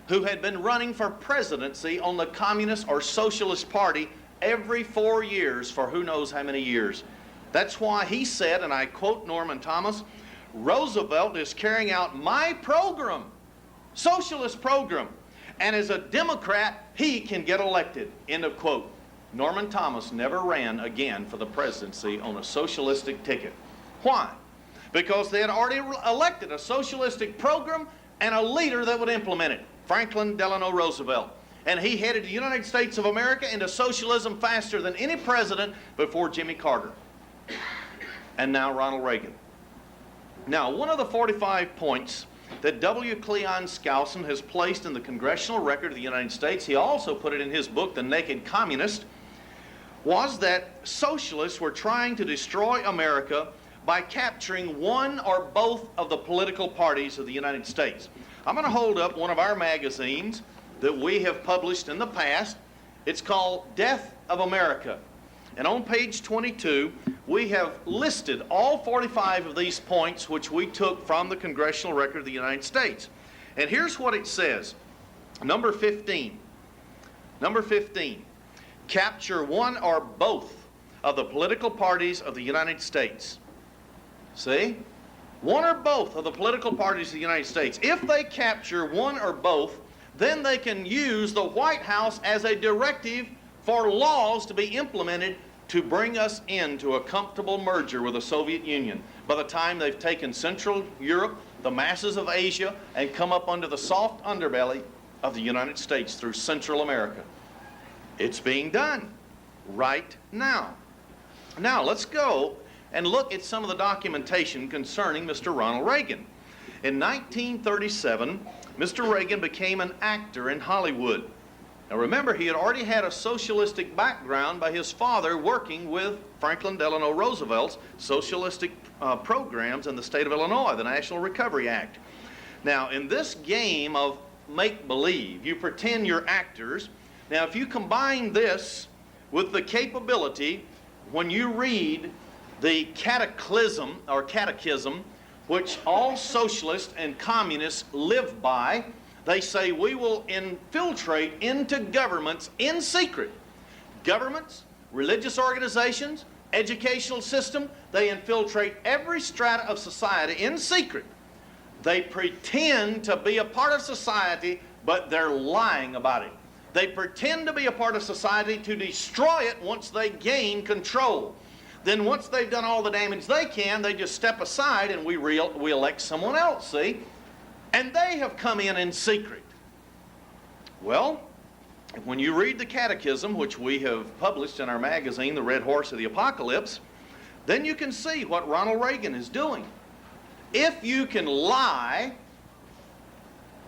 who had been running for presidency on the Communist or Socialist Party every 4 years for who knows how many years. That's why he said, and I quote Norman Thomas, "Roosevelt is carrying out my program, socialist program, and as a Democrat, he can get elected." End of quote. Norman Thomas never ran again for the presidency on a socialistic ticket. Why? Because they had already elected a socialistic program and a leader that would implement it, Franklin Delano Roosevelt. And he headed the United States of America into socialism faster than any president before Jimmy Carter. And now Ronald Reagan. Now, one of the 45 points that W. Cleon Skousen has placed in the Congressional Record of the United States, he also put it in his book, The Naked Communist, was that socialists were trying to destroy America by capturing one or both of the political parties of the United States. I'm going to hold up one of our magazines that we have published in the past. It's called Death of America. And on page 22, we have listed all 45 of these points which we took from the Congressional Record of the United States. And here's what it says. Number 15. Number 15. Capture one or both of the political parties of the United States. See? One or both of the political parties of the United States. If they capture one or both, then they can use the White House as a directive for laws to be implemented to bring us into a comfortable merger with the Soviet Union. By the time they've taken Central Europe, the masses of Asia, and come up under the soft underbelly of the United States through Central America. It's being done right now. Now let's go and look at some of the documentation concerning Mr. Ronald Reagan. In 1937, Mr. Reagan became an actor in Hollywood. Now remember, he had already had a socialistic background by his father working with Franklin Delano Roosevelt's socialistic programs in the state of Illinois, the National Recovery Act. Now in this game of make-believe, you pretend you're actors. Now if you combine this with the capability, when you read the catechism, which all socialists and communists live by, they say we will infiltrate into governments in secret. Governments, religious organizations, educational system, they infiltrate every strata of society in secret. They pretend to be a part of society, but they're lying about it. They pretend to be a part of society to destroy it once they gain control. Then once they've done all the damage they can, they just step aside and we elect someone else, see? And they have come in secret. Well, When you read the Catechism, which we have published in our magazine, The Red Horse of the Apocalypse, then you can see what Ronald Reagan is doing. If you can lie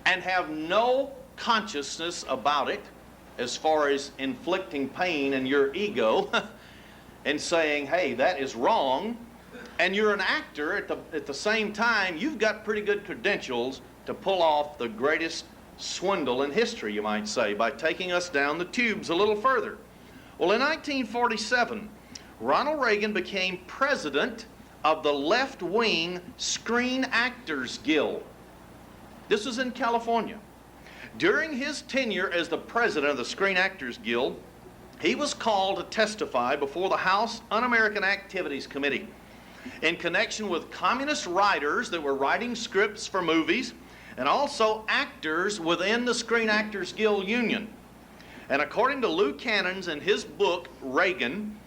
and have no consciousness about it, as far as inflicting pain in your ego and saying, hey, that is wrong, and you're an actor at the same time, you've got pretty good credentials to pull off the greatest swindle in history, you might say, by taking us down the tubes a little further. Well, in 1947, Ronald Reagan became president of the left-wing Screen Actors Guild. This was in California. During his tenure as the president of the Screen Actors Guild, he was called to testify before the House Un-American Activities Committee in connection with communist writers that were writing scripts for movies, and also actors within the Screen Actors Guild Union. And according to Lou Cannons in his book, Reagan,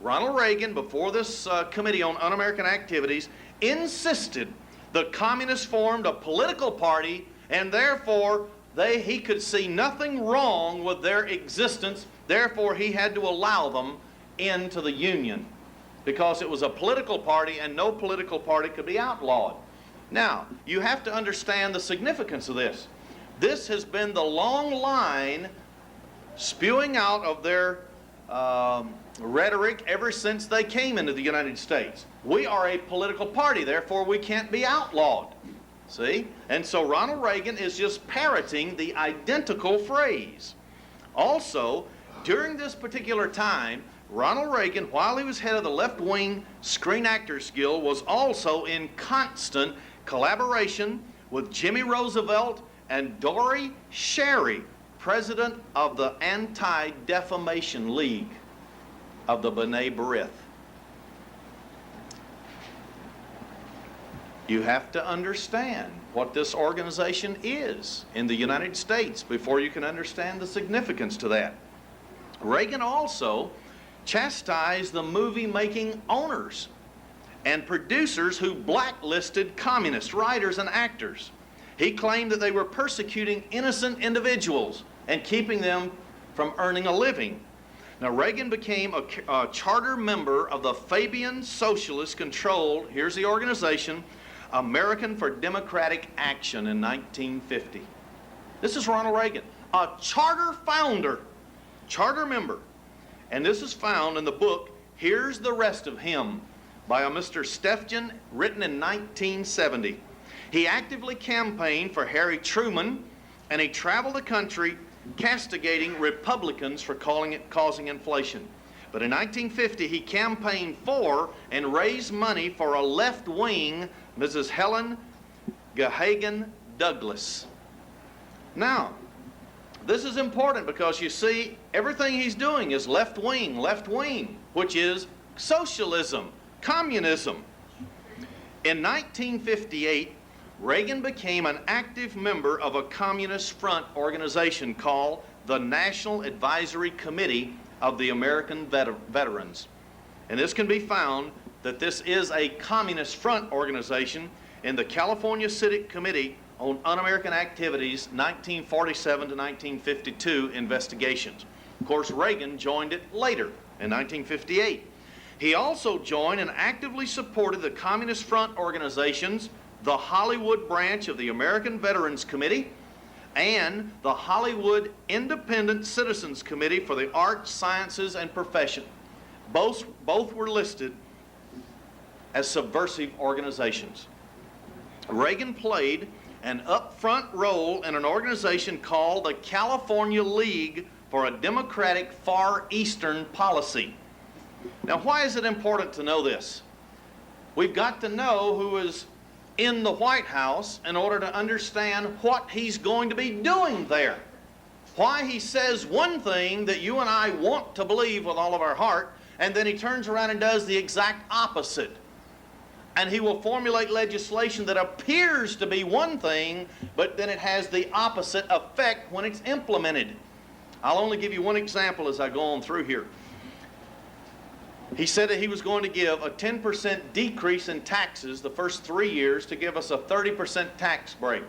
Ronald Reagan, before this Committee on Un-American Activities, insisted the communists formed a political party, and therefore he could see nothing wrong with their existence. Therefore, he had to allow them into the Union, because it was a political party and no political party could be outlawed. Now, you have to understand the significance of this. This has been the long line spewing out of their rhetoric ever since they came into the United States. We are a political party, therefore we can't be outlawed. See? And so Ronald Reagan is just parroting the identical phrase. Also, during this particular time, Ronald Reagan, while he was head of the left-wing Screen Actors Guild, was also in constant collaboration with Jimmy Roosevelt and Dory Sherry, president of the Anti-Defamation League of the B'nai B'rith. You have to understand what this organization is in the United States before you can understand the significance to that. Reagan also chastised the movie-making owners and producers who blacklisted communist writers and actors. He claimed that they were persecuting innocent individuals and keeping them from earning a living. Now, Reagan became a charter member of the Fabian Socialist-controlled, here's the organization, American for Democratic Action in 1950. This is Ronald Reagan, a charter founder, charter member. And this is found in the book, Here's the Rest of Him, by a Mr. Steffgen, written in 1970. He actively campaigned for Harry Truman, and he traveled the country castigating Republicans for causing inflation. But in 1950, he campaigned for and raised money for a left-wing Mrs. Helen Gahagan Douglas. Now, this is important because you see, everything he's doing is left-wing, which is socialism, communism. In 1958, Reagan became an active member of a Communist Front organization called the National Advisory Committee of the American Veterans. And this can be found that this is a Communist Front organization in the California Civic Committee on Un-American Activities 1947 to 1952 investigations. Of course, Reagan joined it later in 1958. He also joined and actively supported the Communist Front organizations, the Hollywood branch of the American Veterans Committee, and the Hollywood Independent Citizens Committee for the Arts, Sciences, and Profession. Both were listed as subversive organizations. Reagan played an upfront role in an organization called the California League for a Democratic Far Eastern Policy. Now, why is it important to know this? We've got to know who is in the White House in order to understand what he's going to be doing there. Why he says one thing that you and I want to believe with all of our heart, and then he turns around and does the exact opposite. And he will formulate legislation that appears to be one thing, but then it has the opposite effect when it's implemented. I'll only give you one example as I go on through here. He said that he was going to give a 10% decrease in taxes the first 3 years to give us a 30% tax break.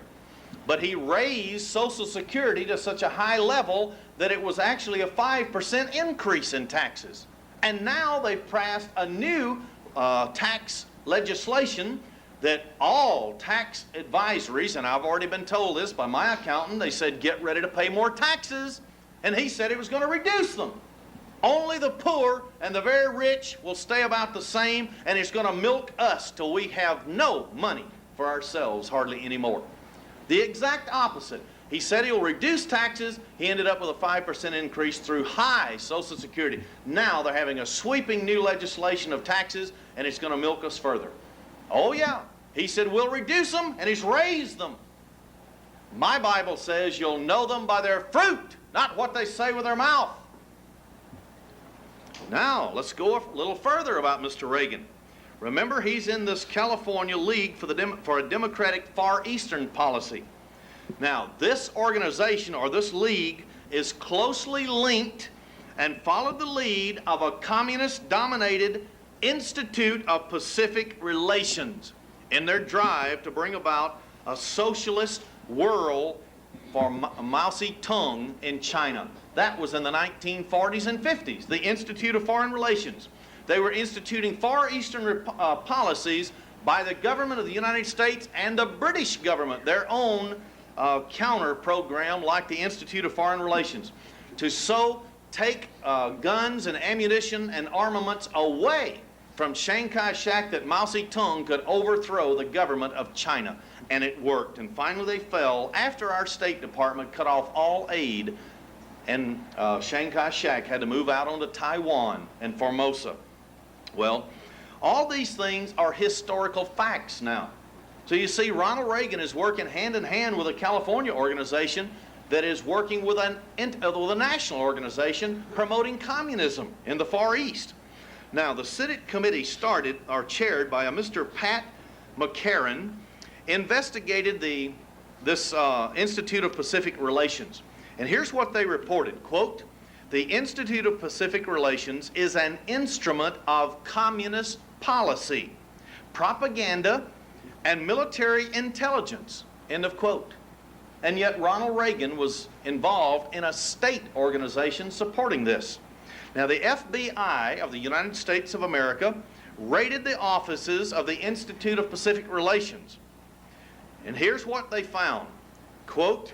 But he raised Social Security to such a high level that it was actually a 5% increase in taxes. And now they've passed a new tax legislation that all tax advisories, and I've already been told this by my accountant, they said get ready to pay more taxes, and he said he was going to reduce them. Only the poor and the very rich will stay about the same, and it's going to milk us till we have no money for ourselves hardly anymore. The exact opposite. He said he'll reduce taxes. He ended up with a 5% increase through high Social Security. Now they're having a sweeping new legislation of taxes, and it's going to milk us further. Oh yeah, he said we'll reduce them, and he's raised them. My Bible says you'll know them by their fruit, not what they say with their mouth. Now, let's go a little further about Mr. Reagan. Remember, he's in this California League for a Democratic Far Eastern policy. Now, this organization, or this league, is closely linked and followed the lead of a communist-dominated Institute of Pacific Relations in their drive to bring about a socialist world for Mao Zedong in China. That was in the 1940s and 50s, the Institute of Foreign Relations. They were instituting Far Eastern policies by the government of the United States and the British government, their own counter program like the Institute of Foreign Relations, to take guns and ammunition and armaments away from Chiang Kai-shek, that Mao Zedong could overthrow the government of China. And it worked. And finally they fell after our State Department cut off all aid, and Chiang Kai-shek had to move out onto Taiwan and Formosa. Well, all these things are historical facts now. So you see, Ronald Reagan is working hand in hand with a California organization that is working with a national organization promoting communism in the Far East. Now, the Senate committee chaired by a Mr. Pat McCarran, investigated this Institute of Pacific Relations. And here's what they reported, quote, "The Institute of Pacific Relations is an instrument of communist policy, propaganda, and military intelligence," end of quote. And yet Ronald Reagan was involved in a state organization supporting this. Now, the FBI of the United States of America raided the offices of the Institute of Pacific Relations. And here's what they found. Quote,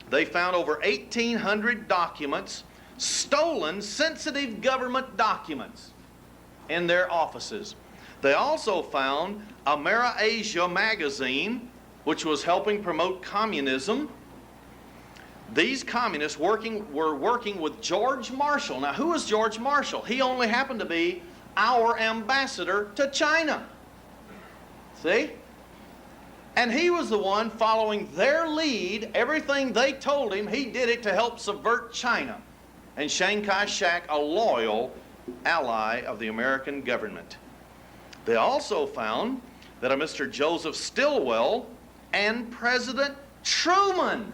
they found over 1,800 documents, stolen sensitive government documents in their offices. They also found AmeriAsia magazine, which was helping promote communism. These communists were working with George Marshall. Now, who is George Marshall? He only happened to be our ambassador to China. See? And he was the one following their lead. Everything they told him, he did it to help subvert China. And Chiang Kai-shek, a loyal ally of the American government. They also found that a Mr. Joseph Stilwell and President Truman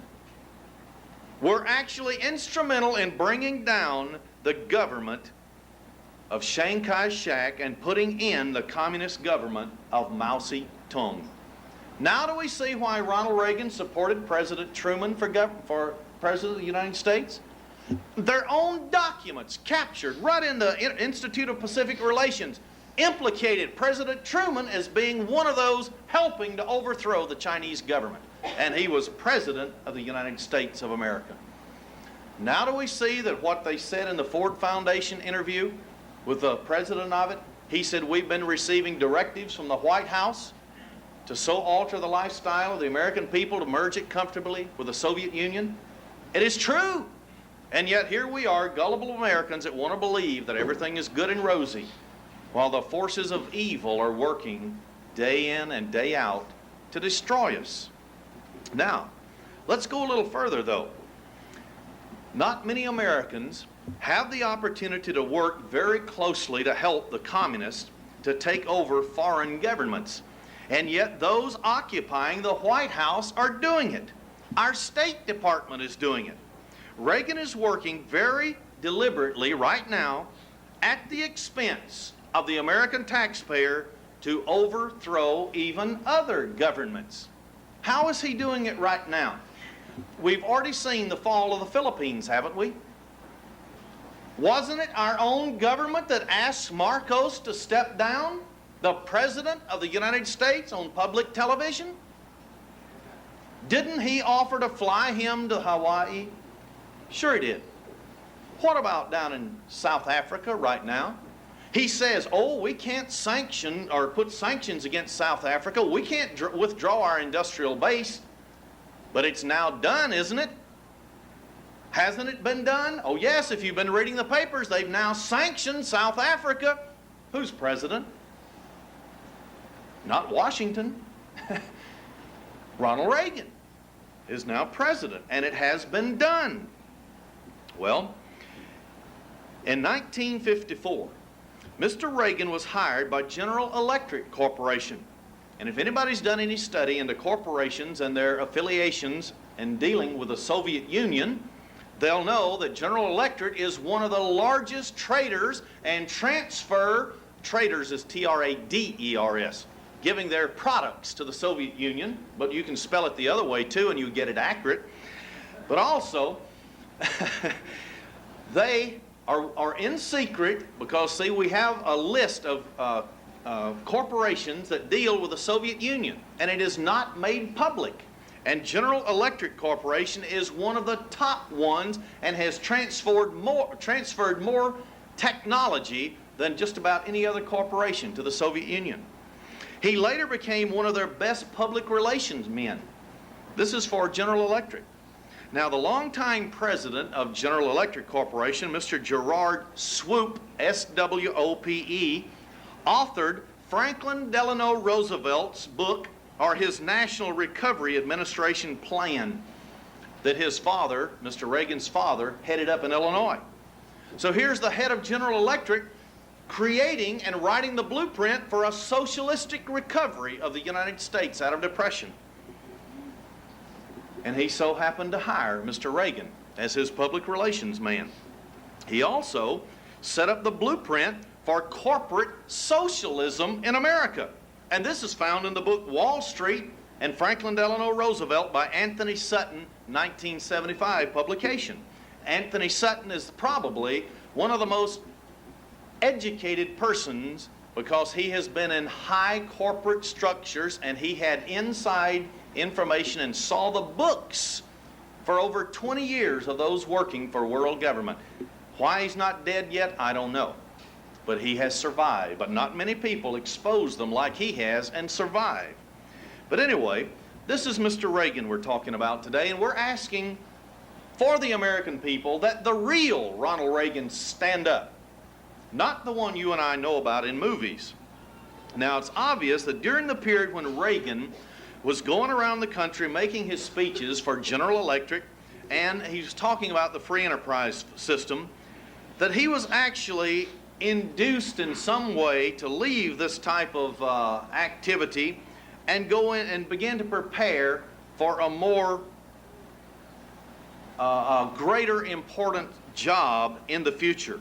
were actually instrumental in bringing down the government of Chiang Kai-shek and putting in the communist government of Mao Zedong. Now do we see why Ronald Reagan supported President Truman for President of the United States? Their own documents captured right in the Institute of Pacific Relations implicated President Truman as being one of those helping to overthrow the Chinese government. And he was President of the United States of America. Now do we see that what they said in the Ford Foundation interview with the president of it? He said, we've been receiving directives from the White House to so alter the lifestyle of the American people to merge it comfortably with the Soviet Union. It is true. And yet here we are, gullible Americans that want to believe that everything is good and rosy, while the forces of evil are working day in and day out to destroy us. Now, let's go a little further though. Not many Americans have the opportunity to work very closely to help the communists to take over foreign governments. And yet those occupying the White House are doing it. Our State Department is doing it. Reagan is working very deliberately right now at the expense of the American taxpayer to overthrow even other governments. How is he doing it right now? We've already seen the fall of the Philippines, haven't we? Wasn't it our own government that asked Marcos to step down, the President of the United States, on public television? Didn't he offer to fly him to Hawaii? Sure he did. What about down in South Africa right now? He says, oh, we can't sanction or put sanctions against South Africa. We can't withdraw our industrial base. But it's now done, isn't it? Hasn't it been done? Oh, yes, if you've been reading the papers, they've now sanctioned South Africa. Who's president? Not Washington. Ronald Reagan is now president, and it has been done. Well, in 1954, Mr. Reagan was hired by General Electric Corporation. And if anybody's done any study into corporations and their affiliations and dealing with the Soviet Union, they'll know that General Electric is one of the largest traders and traders is T-R-A-D-E-R-S, giving their products to the Soviet Union, but you can spell it the other way too and you get it accurate. But also, they are in secret because, see, we have a list of corporations that deal with the Soviet Union, and it is not made public. And General Electric Corporation is one of the top ones and has transferred more technology than just about any other corporation to the Soviet Union. He later became one of their best public relations men. This is for General Electric. Now, the longtime president of General Electric Corporation, Mr. Gerard Swope, S-W-O-P-E, authored Franklin Delano Roosevelt's book, or his National Recovery Administration plan, that his father, Mr. Reagan's father, headed up in Illinois. So here's the head of General Electric creating and writing the blueprint for a socialistic recovery of the United States out of depression. And he so happened to hire Mr. Reagan as his public relations man. He also set up the blueprint for corporate socialism in America. And this is found in the book Wall Street and Franklin Delano Roosevelt by Anthony Sutton, 1975 publication. Anthony Sutton is probably one of the most educated persons because he has been in high corporate structures and he had inside information and saw the books for over 20 years of those working for world government. Why he's not dead yet, I don't know. But he has survived. But not many people expose them like he has and survive. But anyway, this is Mr. Reagan we're talking about today, and we're asking for the American people that the real Ronald Reagan stand up. Not the one you and I know about in movies. Now, it's obvious that during the period when Reagan was going around the country making his speeches for General Electric, and he was talking about the free enterprise system, that he was actually induced in some way to leave this type of activity and go in and begin to prepare for a more greater important job in the future.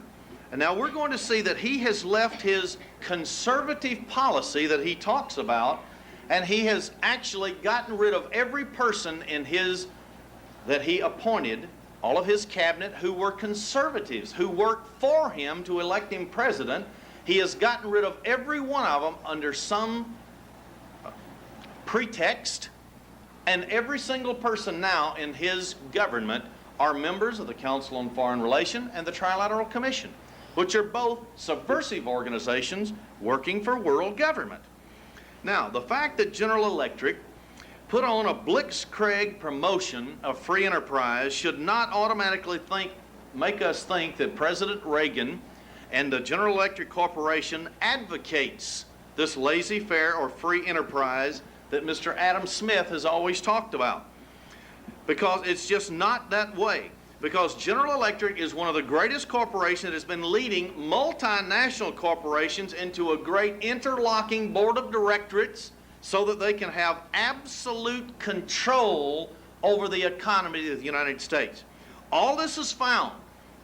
And now we're going to see that he has left his conservative policy that he talks about, and he has actually gotten rid of every person in his that he appointed, all of his cabinet who were conservatives, who worked for him to elect him president. He has gotten rid of every one of them under some pretext, and every single person now in his government are members of the Council on Foreign Relations and the Trilateral Commission, which are both subversive organizations working for world government. Now, the fact that General Electric put on a blitzkrieg promotion of free enterprise should not automatically make us think that President Reagan and the General Electric Corporation advocates this laissez-faire or free enterprise that Mr. Adam Smith has always talked about. Because it's just not that way. Because General Electric is one of the greatest corporations that has been leading multinational corporations into a great interlocking board of directorates so that they can have absolute control over the economy of the United States. All this is found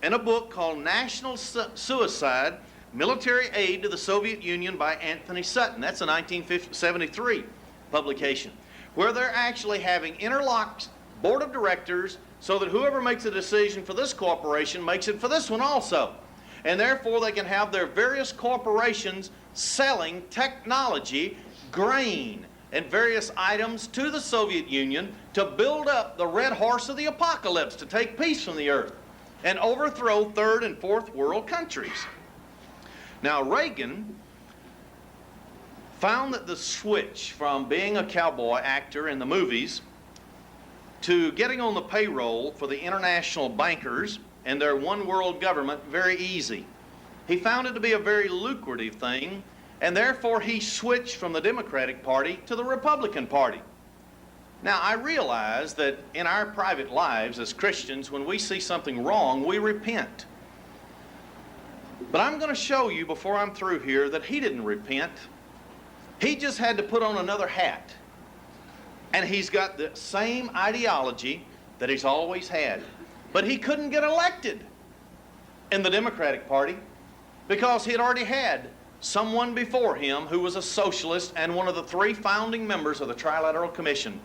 in a book called National Suicide, Military Aid to the Soviet Union by Anthony Sutton. That's a 1973 publication, where they're actually having interlocked board of directors so that whoever makes a decision for this corporation makes it for this one also. And therefore they can have their various corporations selling technology, grain, and various items to the Soviet Union to build up the red horse of the apocalypse, to take peace from the earth and overthrow third and fourth world countries. Now Reagan found that the switch from being a cowboy actor in the movies to getting on the payroll for the international bankers and their one world government very easy. He found it to be a very lucrative thing, and therefore he switched from the Democratic Party to the Republican Party. Now I realize that in our private lives as Christians, when we see something wrong, we repent. But I'm going to show you before I'm through here that he didn't repent. He just had to put on another hat. And he's got the same ideology that he's always had. But he couldn't get elected in the Democratic Party because he had already had someone before him who was a socialist and one of the 3 founding members of the Trilateral Commission,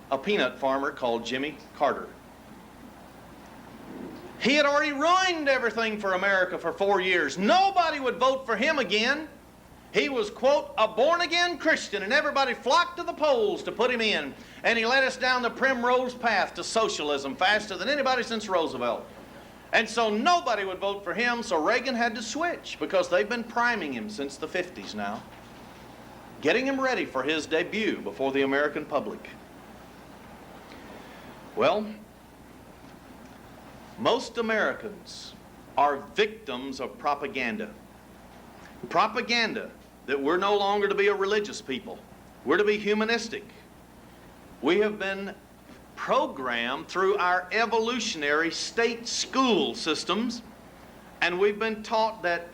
a peanut farmer called Jimmy Carter. He had already ruined everything for America for 4 years. Nobody would vote for him again. He was, quote, a born-again Christian, and everybody flocked to the polls to put him in. And he led us down the primrose path to socialism faster than anybody since Roosevelt. And so nobody would vote for him, so Reagan had to switch because they've been priming him since the 50s now, getting him ready for his debut before the American public. Well, most Americans are victims of propaganda. Propaganda that we're no longer to be a religious people. We're to be humanistic. We have been programmed through our evolutionary state school systems, and we've been taught that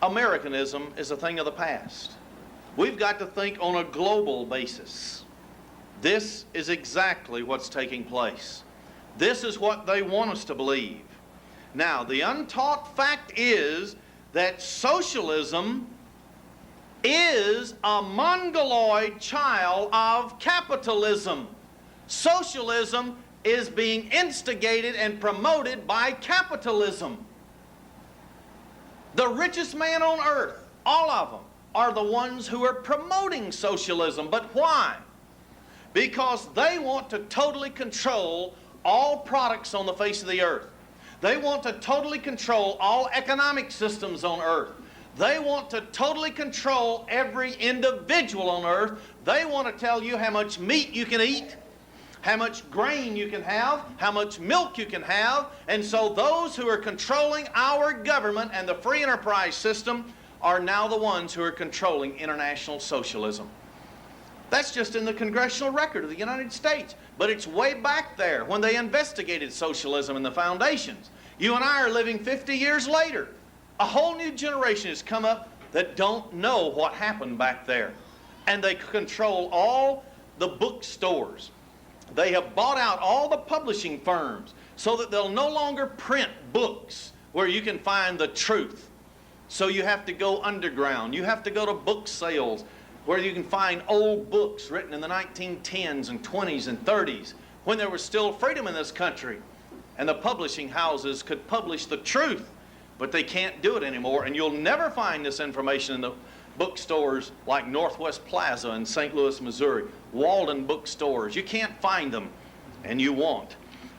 Americanism is a thing of the past. We've got to think on a global basis. This is exactly what's taking place. This is what they want us to believe. Now, the untaught fact is that socialism is a mongoloid child of capitalism. Socialism is being instigated and promoted by capitalism. The richest man on earth, all of them, are the ones who are promoting socialism. But why? Because they want to totally control all products on the face of the earth. They want to totally control all economic systems on earth. They want to totally control every individual on earth. They want to tell you how much meat you can eat, how much grain you can have, how much milk you can have. And so those who are controlling our government and the free enterprise system are now the ones who are controlling international socialism. That's just in the congressional record of the United States. But it's way back there when they investigated socialism in the foundations. You and I are living 50 years later. A whole new generation has come up that don't know what happened back there. And they control all the bookstores. They have bought out all the publishing firms so that they'll no longer print books where you can find the truth. So you have to go underground. You have to go to book sales where you can find old books written in the 1910s and 20s and 30s when there was still freedom in this country. And the publishing houses could publish the truth, but they can't do it anymore. And you'll never find this information in the bookstores like Northwest Plaza in St. Louis, Missouri, Walden bookstores. You can't find them, and you won't.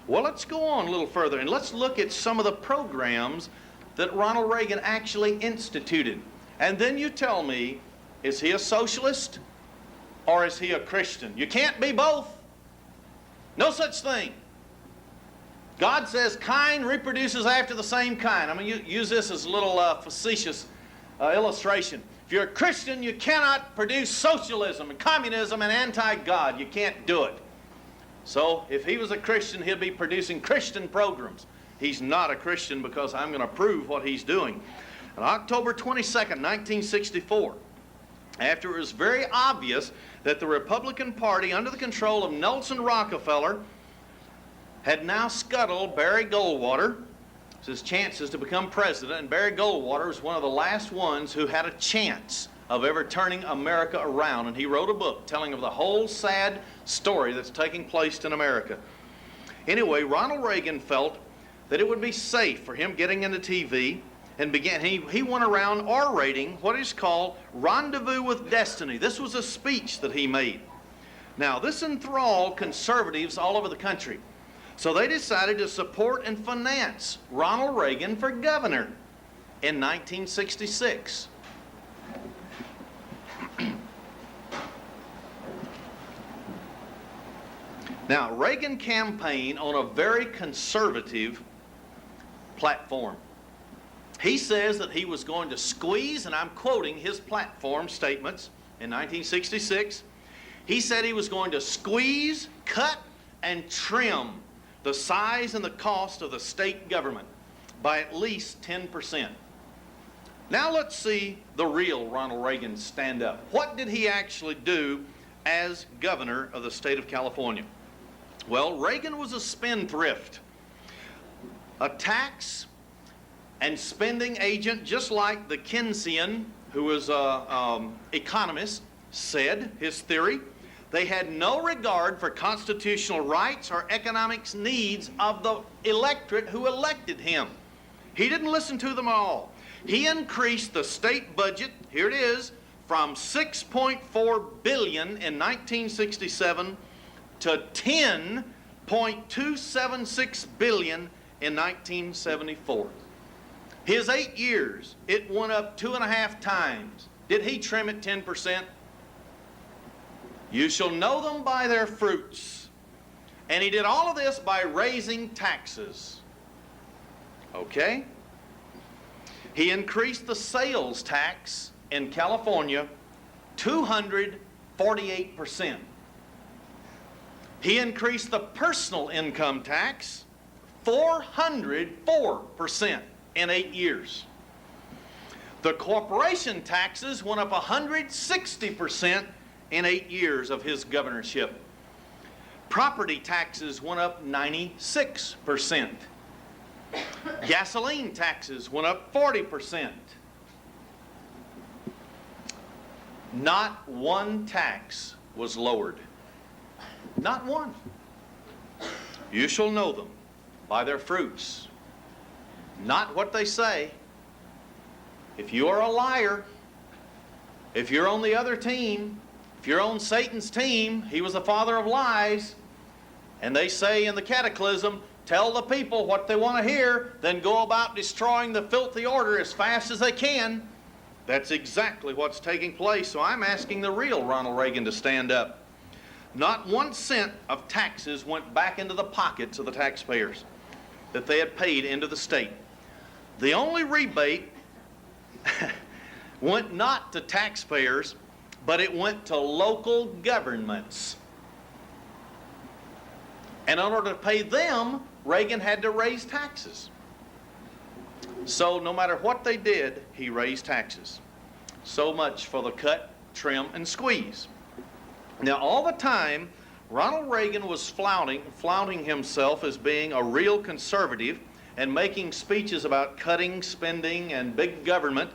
Well, let's go on a little further, and let's look at some of the programs that Ronald Reagan actually instituted. And then you tell me, is he a socialist or is he a Christian? You can't be both. No such thing. God says kind reproduces after the same kind. I'm going to use this as a little facetious illustration. If you're a Christian, you cannot produce socialism and communism and anti-God. You can't do it. So if he was a Christian, he'd be producing Christian programs. He's not a Christian because I'm going to prove what he's doing. On October 22nd, 1964, after it was very obvious that the Republican Party, under the control of Nelson Rockefeller, had now scuttled Barry Goldwater, his chances to become president, and Barry Goldwater was one of the last ones who had a chance of ever turning America around. And he wrote a book telling of the whole sad story that's taking place in America. Anyway, Ronald Reagan felt that it would be safe for him getting into TV and he went around orating what is called Rendezvous with Destiny. This was a speech that he made. Now, this enthralled conservatives all over the country. So they decided to support and finance Ronald Reagan for governor in 1966. Now, Reagan campaigned on a very conservative platform. He says that he was going to squeeze, and I'm quoting his platform statements in 1966, he said he was going to squeeze, cut, and trim the size and the cost of the state government by at least 10%. Now let's see the real Ronald Reagan stand up. What did he actually do as governor of the state of California? Well, Reagan was a spendthrift, a tax and spending agent, just like the Keynesian, who was an economist, said, his theory. They had no regard for constitutional rights or economic needs of the electorate who elected him. He didn't listen to them all. He increased the state budget, here it is, from $6.4 billion in 1967 to $10.276 billion in 1974. His 8 years, it went up 2.5 times. Did he trim it 10%? You shall know them by their fruits. And he did all of this by raising taxes. Okay? He increased the sales tax in California 248%. He increased the personal income tax 404% in 8 years. The corporation taxes went up 160% in 8 years of his governorship. Property taxes went up 96%. Gasoline taxes went up 40%. Not one tax was lowered. Not one. You shall know them by their fruits, not what they say. If you are a liar, if you're on the other team, if you're on Satan's team, he was the father of lies, and they say in the cataclysm, tell the people what they want to hear, then go about destroying the filthy order as fast as they can. That's exactly what's taking place. So I'm asking the real Ronald Reagan to stand up. Not 1 cent of taxes went back into the pockets of the taxpayers that they had paid into the state. The only rebate went not to taxpayers, but it went to local governments. And in order to pay them, Reagan had to raise taxes. So no matter what they did, he raised taxes. So much for the cut, trim, and squeeze. Now all the time, Ronald Reagan was flaunting himself as being a real conservative and making speeches about cutting spending and big government.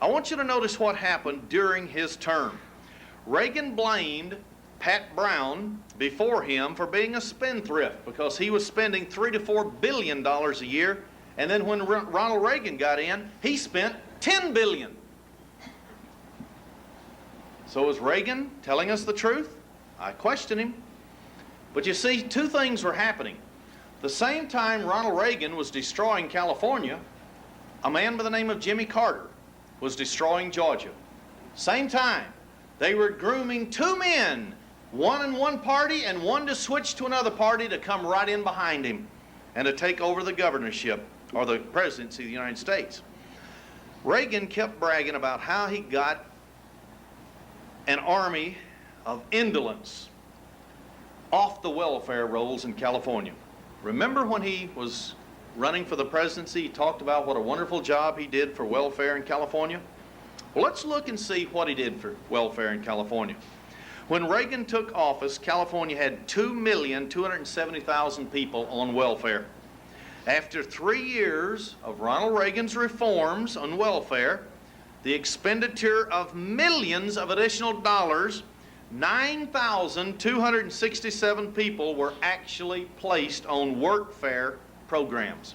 I want you to notice what happened during his term. Reagan blamed Pat Brown before him for being a spendthrift because he was spending $3 to $4 billion a year, and then when Ronald Reagan got in, he spent $10 billion. So was Reagan telling us the truth? I question him. But you see, two things were happening. The same time Ronald Reagan was destroying California, a man by the name of Jimmy Carter was destroying Georgia. Same time, they were grooming two men, one in one party and one to switch to another party to come right in behind him and to take over the governorship or the presidency of the United States. Reagan kept bragging about how he got an army of indolents off the welfare rolls in California. Remember when he was running for the presidency, he talked about what a wonderful job he did for welfare in California? Well, let's look and see what he did for welfare in California. When Reagan took office, California had 2,270,000 people on welfare. After 3 years of Ronald Reagan's reforms on welfare, the expenditure of millions of additional dollars, 9,267 people were actually placed on workfare programs.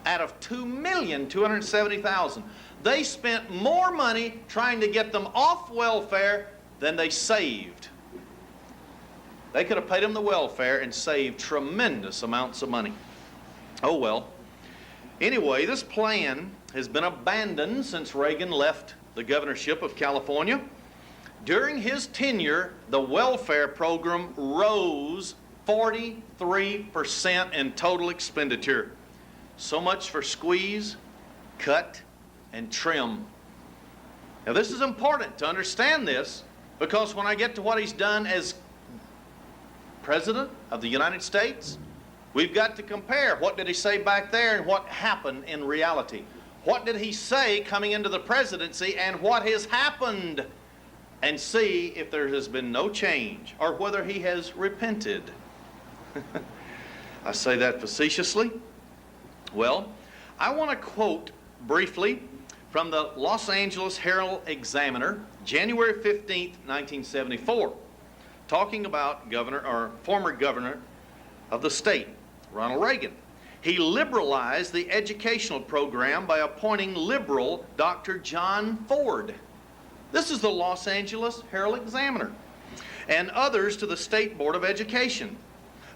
Out of 2,270,000, they spent more money trying to get them off welfare than they saved. They could have paid them the welfare and saved tremendous amounts of money. Oh well. Anyway, this plan has been abandoned since Reagan left the governorship of California. During his tenure, the welfare program rose 43% in total expenditure. So much for squeeze, cut, and trim. Now this is important to understand this, because when I get to what he's done as President of the United States, we've got to compare what did he say back there and what happened in reality. What did he say coming into the presidency and what has happened? And see if there has been no change or whether he has repented. I say that facetiously. Well, I want to quote briefly from the Los Angeles Herald-Examiner, January 15th, 1974, talking about former governor of the state, Ronald Reagan. He liberalized the educational program by appointing liberal Dr. John Ford. This is the Los Angeles Herald-Examiner, and others to the State Board of Education.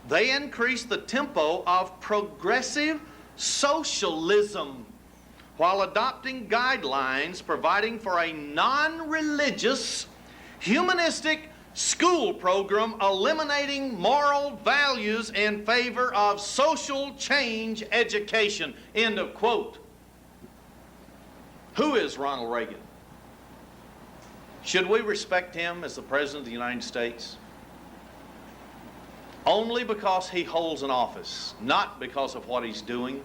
They increased the tempo of progressive socialism while adopting guidelines providing for a non-religious, humanistic school program eliminating moral values in favor of social change education. End of quote. Who is Ronald Reagan? Should we respect him as the President of the United States? Only because he holds an office, not because of what he's doing.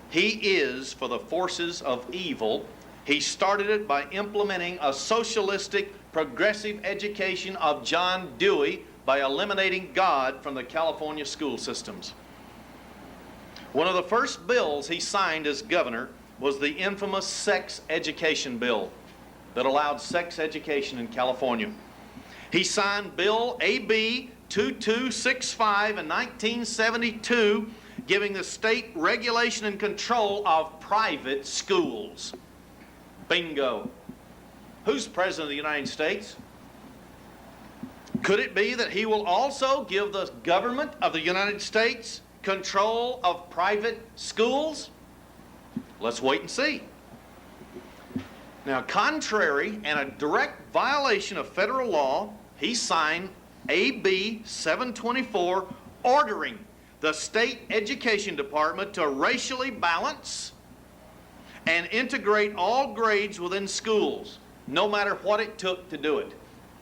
He is for the forces of evil. He started it by implementing a socialistic, progressive education of John Dewey by eliminating God from the California school systems. One of the first bills he signed as governor was the infamous sex education bill that allowed sex education in California. He signed Bill AB 2265 in 1972, giving the state regulation and control of private schools. Bingo. Who's President of the United States? Could it be that he will also give the government of the United States control of private schools? Let's wait and see. Now, contrary and a direct violation of federal law, he signed AB 724, ordering the state education department to racially balance and integrate all grades within schools, no matter what it took to do it.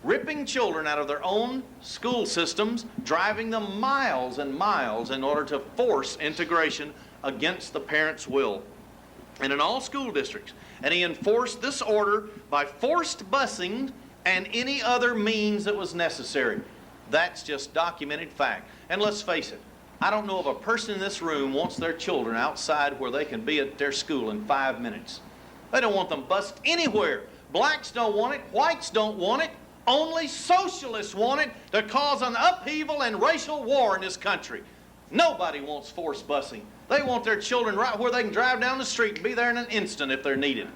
Ripping children out of their own school systems, driving them miles and miles in order to force integration against the parents' will. And in all school districts. And he enforced this order by forced busing and any other means that was necessary. That's just documented fact. And let's face it, I don't know of a person in this room wants their children outside where they can be at their school in 5 minutes. They don't want them bused anywhere. Blacks don't want it, whites don't want it, only socialists want it to cause an upheaval and racial war in this country. Nobody wants forced busing. They want their children right where they can drive down the street and be there in an instant if they're needed.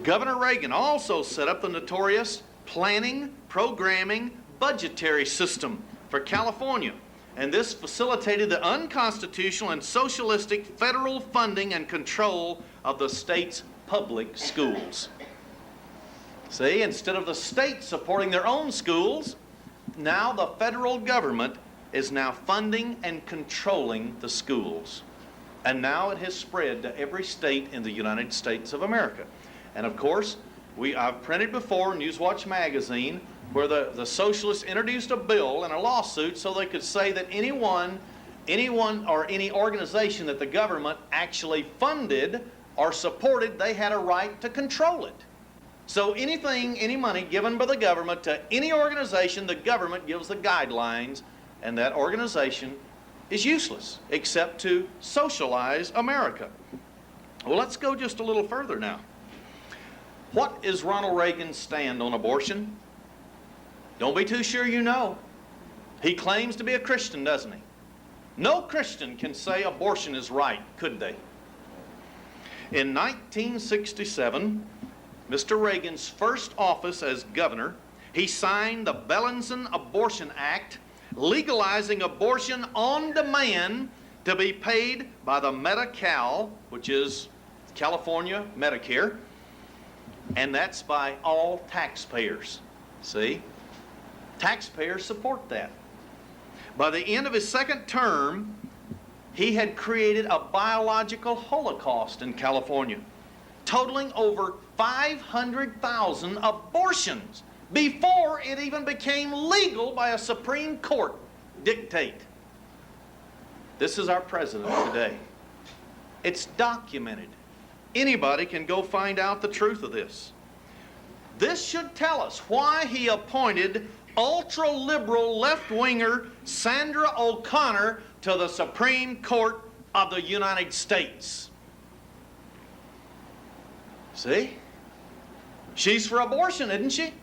Governor Reagan also set up the notorious planning, programming, budgetary system for California. And this facilitated the unconstitutional and socialistic federal funding and control of the state's public schools. See, instead of the state supporting their own schools, now the federal government is now funding and controlling the schools. And now it has spread to every state in the United States of America. And of course, I've printed before Newswatch Magazine where the socialists introduced a bill and a lawsuit so they could say that anyone or any organization that the government actually funded or supported, they had a right to control it. So anything, any money given by the government to any organization, the government gives the guidelines, and that organization is useless except to socialize America. Well, let's go just a little further now. What is Ronald Reagan's stand on abortion? Don't be too sure you know. He claims to be a Christian, doesn't he? No Christian can say abortion is right, could they? In 1967, Mr. Reagan's first office as governor, he signed the Bellinson Abortion Act, legalizing abortion on demand to be paid by the Medi-Cal, which is California Medicare, and that's by all taxpayers. See? Taxpayers support that. By the end of his second term, he had created a biological holocaust in California, totaling over 500,000 abortions before it even became legal by a Supreme Court dictate. This is our president today. It's documented. Anybody can go find out the truth of this. This should tell us why he appointed ultra-liberal left-winger Sandra O'Connor to the Supreme Court of the United States. See? She's for abortion, isn't she?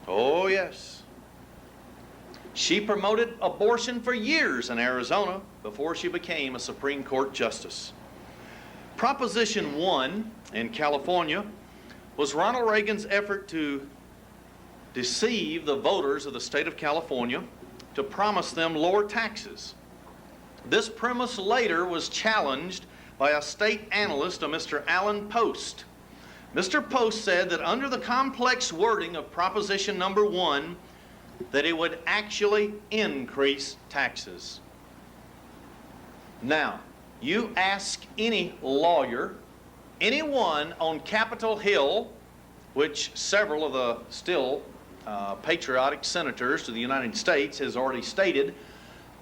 Oh, yes. She promoted abortion for years in Arizona before she became a Supreme Court justice. Proposition 1 in California was Ronald Reagan's effort to deceive the voters of the state of California to promise them lower taxes. This premise later was challenged by a state analyst, a Mr. Alan Post. Mr. Post said that under the complex wording of Proposition number 1, that it would actually increase taxes. Now, you ask any lawyer, anyone on Capitol Hill, which several of the still patriotic senators to the United States has already stated,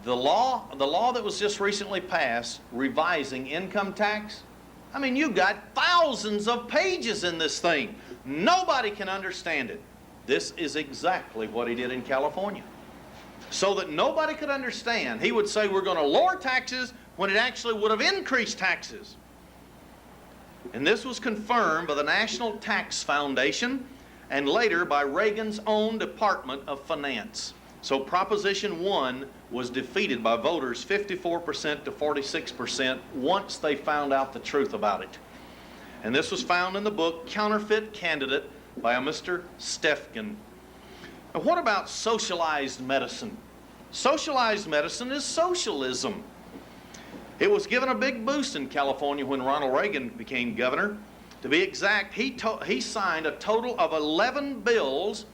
the law that was just recently passed revising income tax, I mean, you got thousands of pages in this thing. Nobody can understand it. This is exactly what he did in California. So that nobody could understand, he would say we're going to lower taxes when it actually would have increased taxes. And this was confirmed by the National Tax Foundation and later by Reagan's own Department of Finance. So Proposition 1 was defeated by voters 54% to 46% once they found out the truth about it. And this was found in the book Counterfeit Candidate by a Mr. Stefkin. Now, what about socialized medicine? Socialized medicine is socialism. It was given a big boost in California when Ronald Reagan became governor. To be exact, he signed a total of 11 bills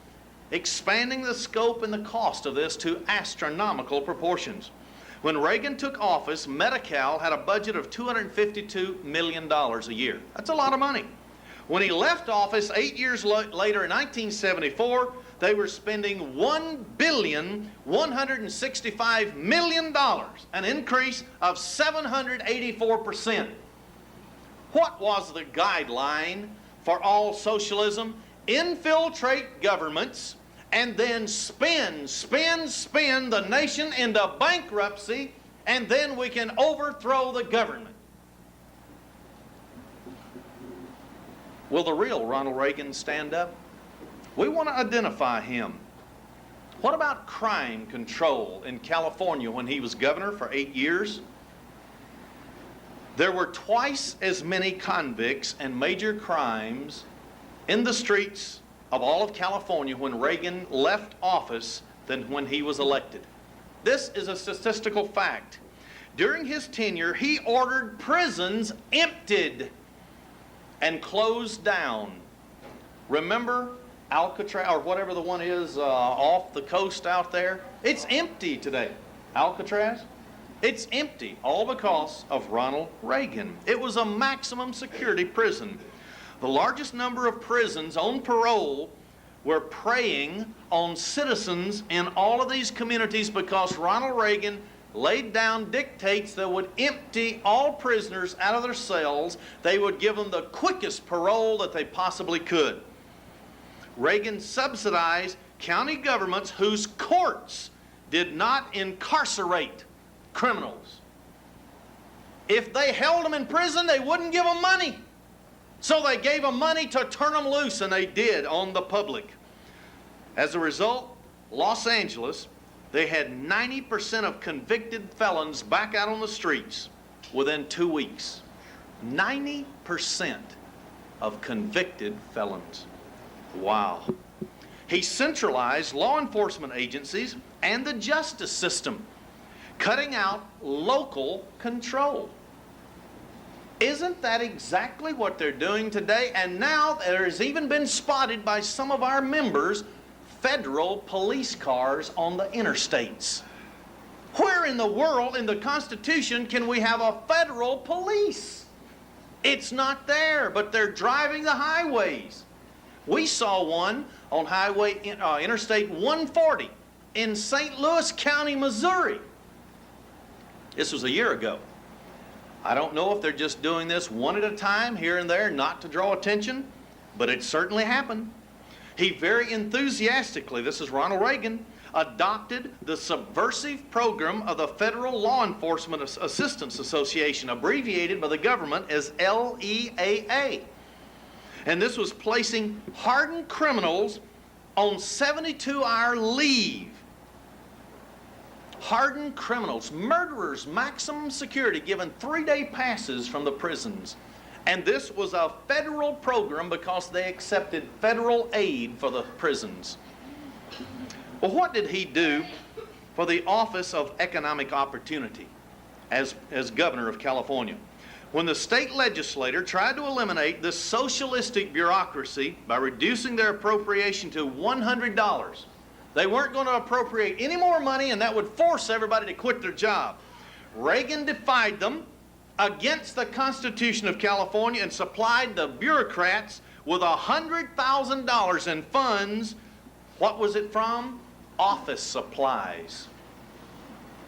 expanding the scope and the cost of this to astronomical proportions. When Reagan took office, Medi-Cal had a budget of $252 million a year. That's a lot of money. When he left office 8 years later in 1974, they were spending $1,165 million, an increase of 784%. What was the guideline for all socialism? Infiltrate governments and then spin the nation into bankruptcy, and then we can overthrow the government. Will the real Ronald Reagan stand up? We want to identify him. What about crime control in California when he was governor for 8 years? There were twice as many convicts and major crimes in the streets of all of California when Reagan left office than when he was elected. This is a statistical fact. During his tenure, he ordered prisons emptied and closed down. Remember Alcatraz, or whatever the one is off the coast out there? It's empty today. Alcatraz? It's empty, all because of Ronald Reagan. It was a maximum security prison. The largest number of prisons on parole were preying on citizens in all of these communities because Ronald Reagan laid down dictates that would empty all prisoners out of their cells. They would give them the quickest parole that they possibly could. Reagan subsidized county governments whose courts did not incarcerate criminals. If they held them in prison, they wouldn't give them money. So they gave them money to turn them loose, and they did on the public. As a result, Los Angeles, they had 90% of convicted felons back out on the streets within 2 weeks. 90% of convicted felons. Wow. He centralized law enforcement agencies and the justice system, cutting out local control. Isn't that exactly what they're doing today? And now there has even been spotted by some of our members federal police cars on the interstates. Where in the world in the Constitution can we have a federal police? It's not there, but they're driving the highways. We saw one on Interstate 140 in St. Louis County, Missouri. This was a year ago. I don't know if they're just doing this one at a time here and there not to draw attention, but it certainly happened. He very enthusiastically, this is Ronald Reagan, adopted the subversive program of the Federal Law Enforcement Assistance Association, abbreviated by the government as LEAA. And this was placing hardened criminals on 72-hour leave. Hardened criminals, murderers, maximum security, given 3-day passes from the prisons. And this was a federal program because they accepted federal aid for the prisons. Well, what did he do for the Office of Economic Opportunity as governor of California? When the state legislature tried to eliminate this socialistic bureaucracy by reducing their appropriation to $100, they weren't going to appropriate any more money, and that would force everybody to quit their job. Reagan defied them against the Constitution of California and supplied the bureaucrats with $100,000 in funds. What was it from? Office supplies.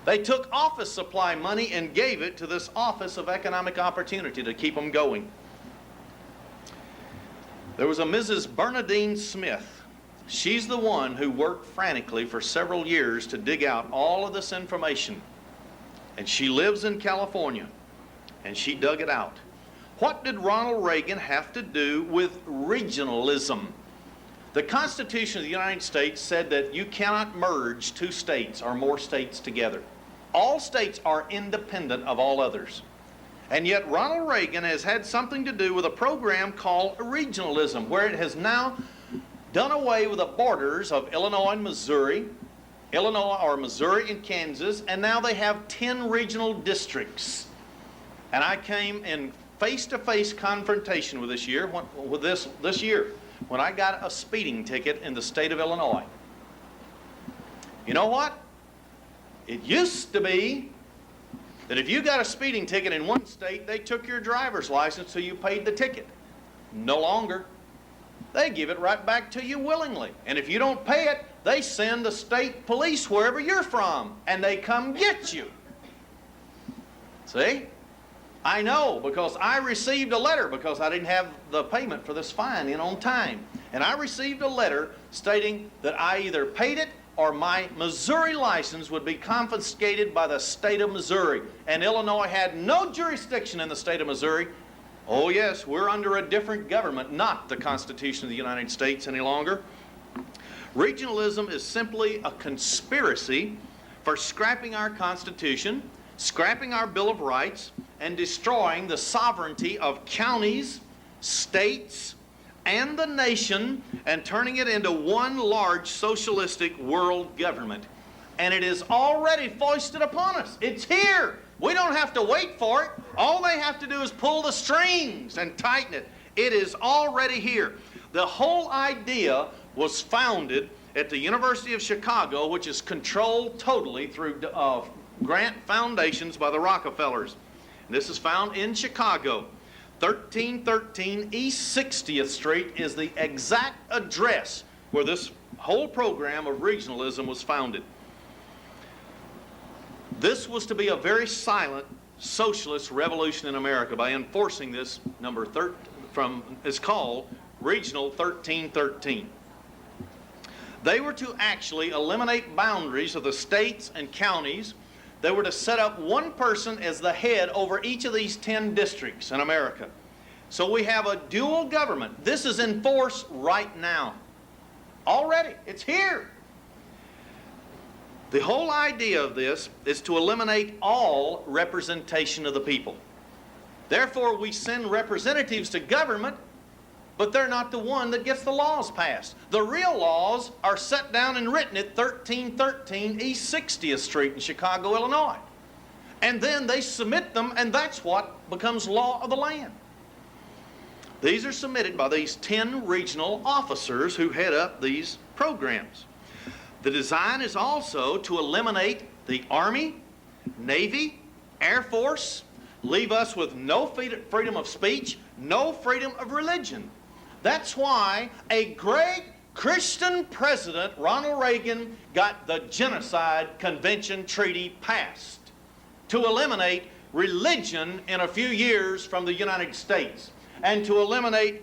They took office supply money and gave it to this Office of Economic Opportunity to keep them going. There was a Mrs. Bernadine Smith. She's the one who worked frantically for several years to dig out all of this information. And she lives in California, and she dug it out. What did Ronald Reagan have to do with regionalism? The Constitution of the United States said that you cannot merge 2 states or more states together. All states are independent of all others. And yet Ronald Reagan has had something to do with a program called regionalism, where it has now done away with the borders of Illinois and Missouri, Missouri and Kansas, and now they have 10 regional districts. And I came in face-to-face confrontation with this year when I got a speeding ticket in the state of Illinois. You know what? It used to be that if you got a speeding ticket in one state, they took your driver's license so you paid the ticket. No longer. They give it right back to you willingly. And if you don't pay it, they send the state police wherever you're from, and they come get you. See? I know, because I received a letter because I didn't have the payment for this fine in on time. And I received a letter stating that I either paid it or my Missouri license would be confiscated by the state of Missouri. And Illinois had no jurisdiction in the state of Missouri. Oh yes, we're under a different government, not the Constitution of the United States any longer. Regionalism is simply a conspiracy for scrapping our Constitution, scrapping our Bill of Rights, and destroying the sovereignty of counties, states, and the nation, and turning it into one large socialistic world government. And it is already foisted upon us. It's here. We don't have to wait for it. All they have to do is pull the strings and tighten it. It is already here. The whole idea was founded at the University of Chicago, which is controlled totally through grant foundations by the Rockefellers. And this is found in Chicago. 1313 East 60th Street is the exact address where this whole program of regionalism was founded. This was to be a very silent socialist revolution in America by enforcing this number it's called Regional 1313. They were to actually eliminate boundaries of the states and counties, they were to set up one person as the head over each of these 10 districts in America. So we have a dual government. This is in force right now. Already, it's here. The whole idea of this is to eliminate all representation of the people. Therefore, we send representatives to government, but they're not the one that gets the laws passed. The real laws are set down and written at 1313 East 60th Street in Chicago, Illinois. And then they submit them, and that's what becomes law of the land. These are submitted by these 10 regional officers who head up these programs. The design is also to eliminate the Army, Navy, Air Force, leave us with no freedom of speech, no freedom of religion. That's why a great Christian president, Ronald Reagan, got the Genocide Convention Treaty passed to eliminate religion in a few years from the United States and to eliminate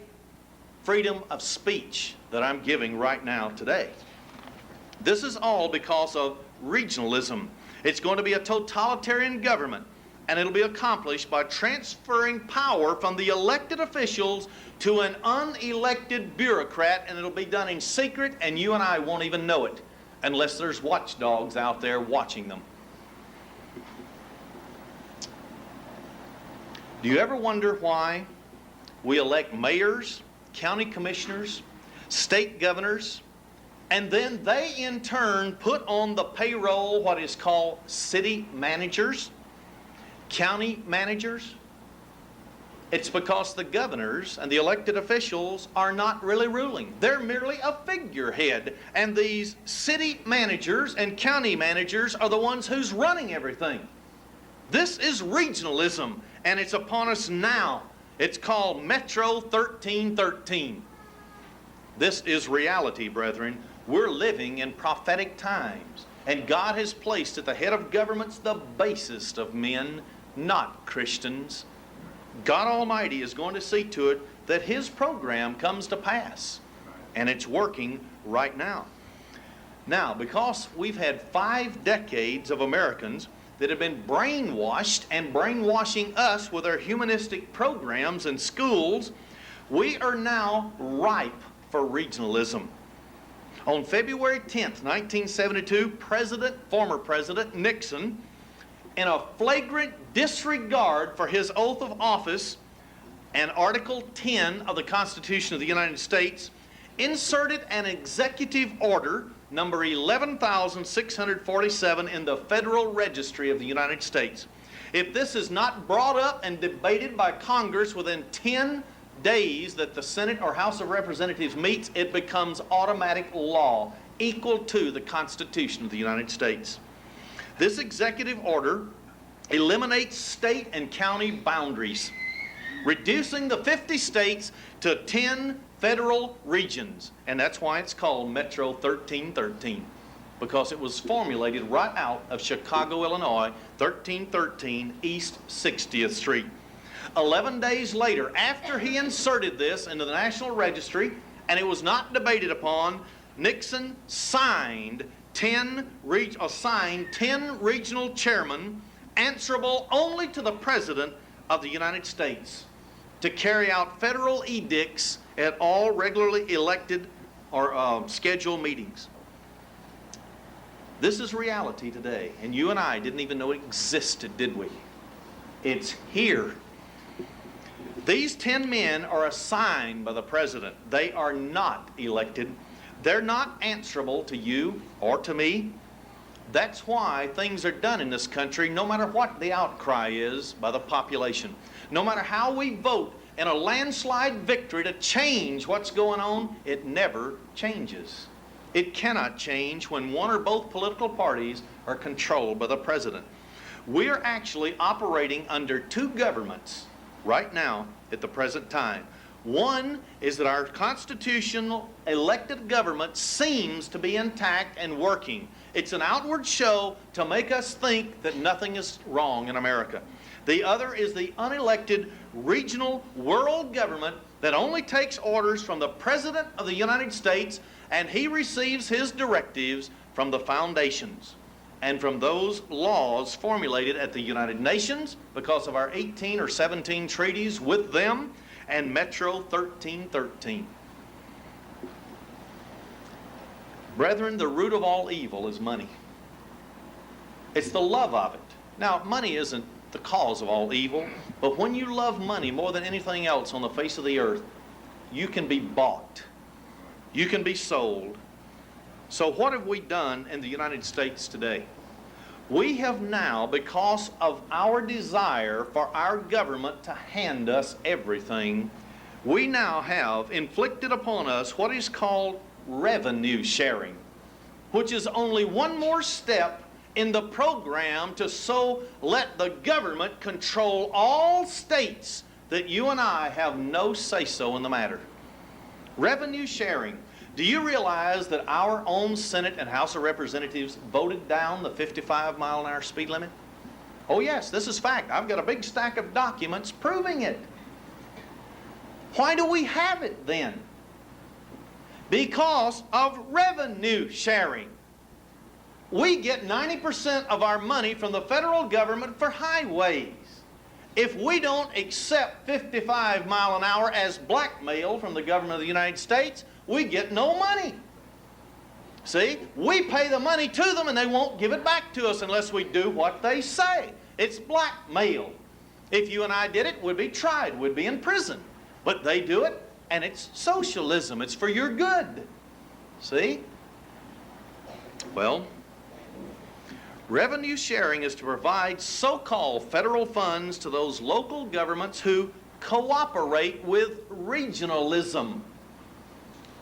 freedom of speech that I'm giving right now today. This is all because of regionalism. It's going to be a totalitarian government, and it'll be accomplished by transferring power from the elected officials to an unelected bureaucrat, and it'll be done in secret, and you and I won't even know it unless there's watchdogs out there watching them. Do you ever wonder why we elect mayors, county commissioners, state governors, and then they in turn put on the payroll what is called city managers, county managers? It's because the governors and the elected officials are not really ruling. They're merely a figurehead. And these city managers and county managers are the ones who's running everything. This is regionalism, and it's upon us now. It's called Metro 1313. This is reality, brethren. We're living in prophetic times, and God has placed at the head of governments the basest of men, not Christians. God Almighty is going to see to it that His program comes to pass, and it's working right now. Now, because we've had 5 decades of Americans that have been brainwashed and brainwashing us with their humanistic programs and schools, we are now ripe for regionalism. On February 10th, 1972, former President Nixon, in a flagrant disregard for his oath of office and Article 10 of the Constitution of the United States, inserted an executive order, number 11,647, in the Federal Registry of the United States. If this is not brought up and debated by Congress within 10 days that the Senate or House of Representatives meets, it becomes automatic law, equal to the Constitution of the United States. This executive order eliminates state and county boundaries, reducing the 50 states to 10 federal regions. And that's why it's called Metro 1313, because it was formulated right out of Chicago, Illinois, 1313 East 60th Street. 11 days later, after he inserted this into the National Registry, and it was not debated upon, Nixon signed 10 regional chairmen answerable only to the President of the United States to carry out federal edicts at all regularly elected or scheduled meetings. This is reality today, and you and I didn't even know it existed, did we? It's here. These 10 men are assigned by the President. They are not elected. They're not answerable to you or to me. That's why things are done in this country, no matter what the outcry is by the population. No matter how we vote in a landslide victory to change what's going on, it never changes. It cannot change when one or both political parties are controlled by the President. We're actually operating under 2 governments right now at the present time. One is that our constitutional elected government seems to be intact and working. It's an outward show to make us think that nothing is wrong in America. The other is the unelected regional world government that only takes orders from the President of the United States, and he receives his directives from the foundations. and from those laws formulated at the United Nations because of our 18 or 17 treaties with them and Metro 1313. Brethren, the root of all evil is money. It's the love of it. Now, money isn't the cause of all evil, but when you love money more than anything else on the face of the earth, you can be bought. You can be sold. So what have we done in the United States today? We have now, because of our desire for our government to hand us everything, we now have inflicted upon us what is called revenue sharing, which is only one more step in the program to so let the government control all states that you and I have no say-so in the matter. Revenue sharing. Do you realize that our own Senate and House of Representatives voted down the 55-mile-an-hour speed limit? Oh yes, this is fact. I've got a big stack of documents proving it. Why do we have it then? Because of revenue sharing. We get 90% of our money from the federal government for highways. If we don't accept 55 mile an hour as blackmail from the government of the United States, we get no money. See, we pay the money to them and they won't give it back to us unless we do what they say. It's blackmail. If you and I did it, we'd be tried, we'd be in prison. But they do it, and it's socialism. It's for your good. See? Well, revenue sharing is to provide so-called federal funds to those local governments who cooperate with regionalism.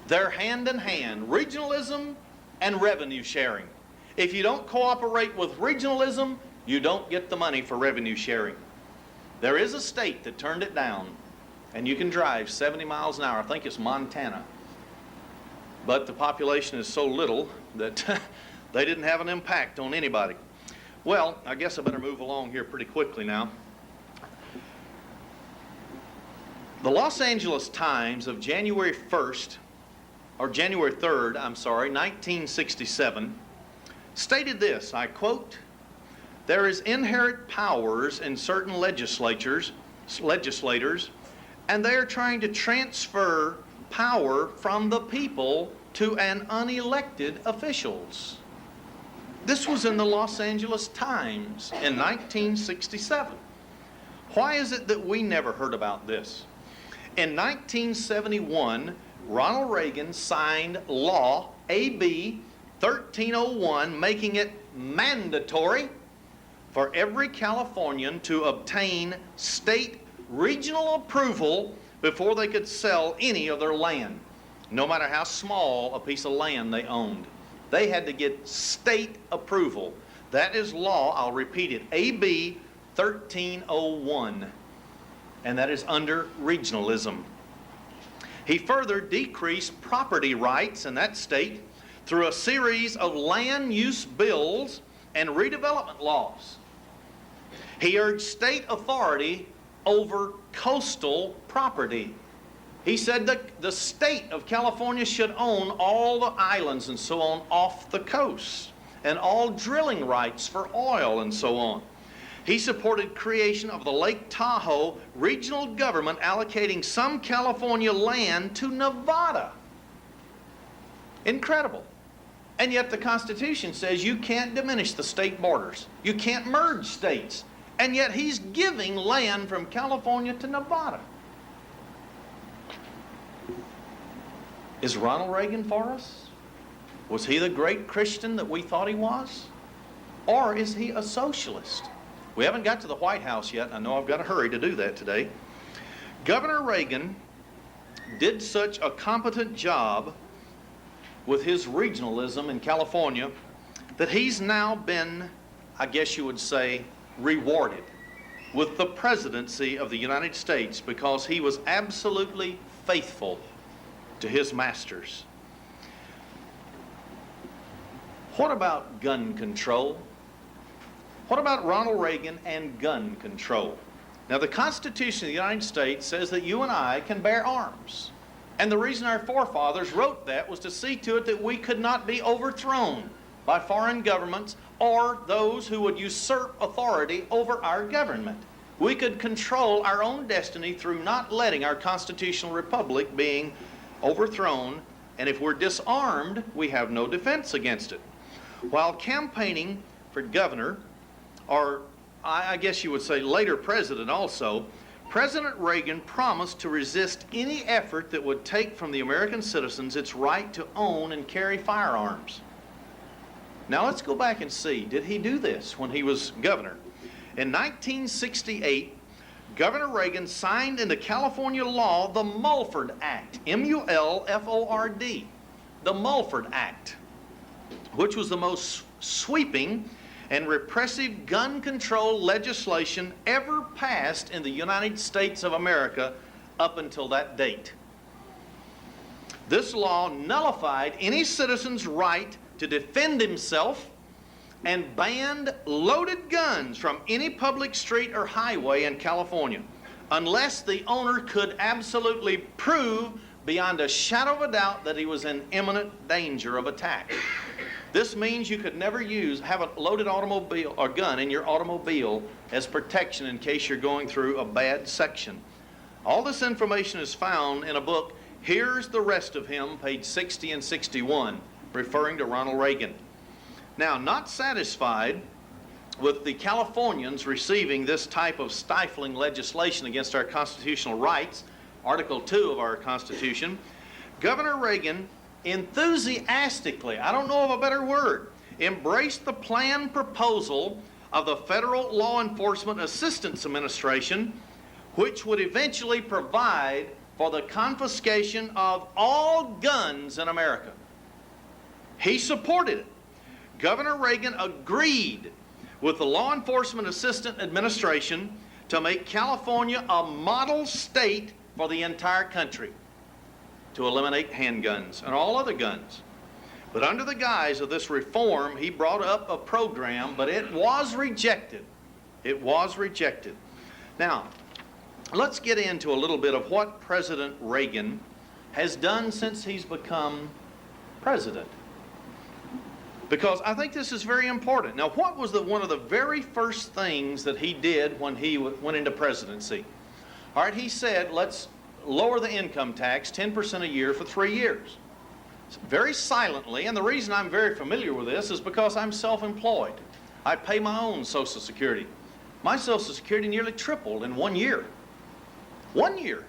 They're hand in hand, regionalism and revenue sharing. If you don't cooperate with regionalism, you don't get the money for revenue sharing. There is a state that turned it down, and you can drive 70 miles an hour. I think it's Montana. But the population is so little that they didn't have an impact on anybody. Well, I guess I better move along here pretty quickly now. The Los Angeles Times of January 1st, or January 3rd, 1967, stated this, I quote, "There is inherent powers in certain legislators, and they are trying to transfer power from the people to an unelected officials." This was in the Los Angeles Times in 1967. Why is it that we never heard about this? In 1971, Ronald Reagan signed Law AB 1301, making it mandatory for every Californian to obtain state regional approval before they could sell any of their land, no matter how small a piece of land they owned. They had to get state approval. That is law, I'll repeat it, AB 1301, and that is under regionalism. He further decreased property rights in that state through a series of land use bills and redevelopment laws. He urged state authority over coastal property. He said that the state of California should own all the islands and so on off the coast, and all drilling rights for oil and so on. He supported creation of the Lake Tahoe regional government, allocating some California land to Nevada. Incredible. And yet the Constitution says you can't diminish the state borders. You can't merge states. And yet he's giving land from California to Nevada. Is Ronald Reagan for us? Was he the great Christian that we thought he was? Or is he a socialist? We haven't got to the White House yet. I know I've got to hurry to do that today. Governor Reagan did such a competent job with his regionalism in California that he's now been, I guess you would say, rewarded with the presidency of the United States because he was absolutely faithful to his masters. What about gun control? What about Ronald Reagan and gun control? Now, the Constitution of the United States says that you and I can bear arms. And the reason our forefathers wrote that was to see to it that we could not be overthrown by foreign governments or those who would usurp authority over our government. We could control our own destiny through not letting our constitutional republic being overthrown, and if we're disarmed, we have no defense against it. While campaigning for governor, or I guess you would say later president also, President Reagan promised to resist any effort that would take from the American citizens its right to own and carry firearms. Now let's go back and see, did he do this when he was governor? In 1968, Governor Reagan signed into California law the Mulford Act, M-U-L-F-O-R-D, the Mulford Act, which was the most sweeping and repressive gun control legislation ever passed in the United States of America up until that date. This law nullified any citizen's right to defend himself and banned loaded guns from any public street or highway in California unless the owner could absolutely prove beyond a shadow of a doubt that he was in imminent danger of attack. This means you could never have a loaded automobile or gun in your automobile as protection in case you're going through a bad section. All this information is found in a book, Here's the Rest of Him, page 60 and 61, referring to Ronald Reagan. Now, not satisfied with the Californians receiving this type of stifling legislation against our constitutional rights, Article 2 of our Constitution, Governor Reagan enthusiastically, I don't know of a better word, embraced the planned proposal of the Federal Law Enforcement Assistance Administration, which would eventually provide for the confiscation of all guns in America. He supported it. Governor Reagan agreed with the Law Enforcement Assistance Administration to make California a model state for the entire country, to eliminate handguns and all other guns. But under the guise of this reform, he brought up a program, but it was rejected. It was rejected. Now, let's get into a little bit of what President Reagan has done since he's become president, because I think this is very important. Now, what was one of the very first things that he did when he went into presidency? All right, he said, let's lower the income tax 10% a year for 3 years. Very silently, and the reason I'm very familiar with this is because I'm self-employed. I pay my own Social Security. My Social Security nearly tripled in 1 year. 1 year.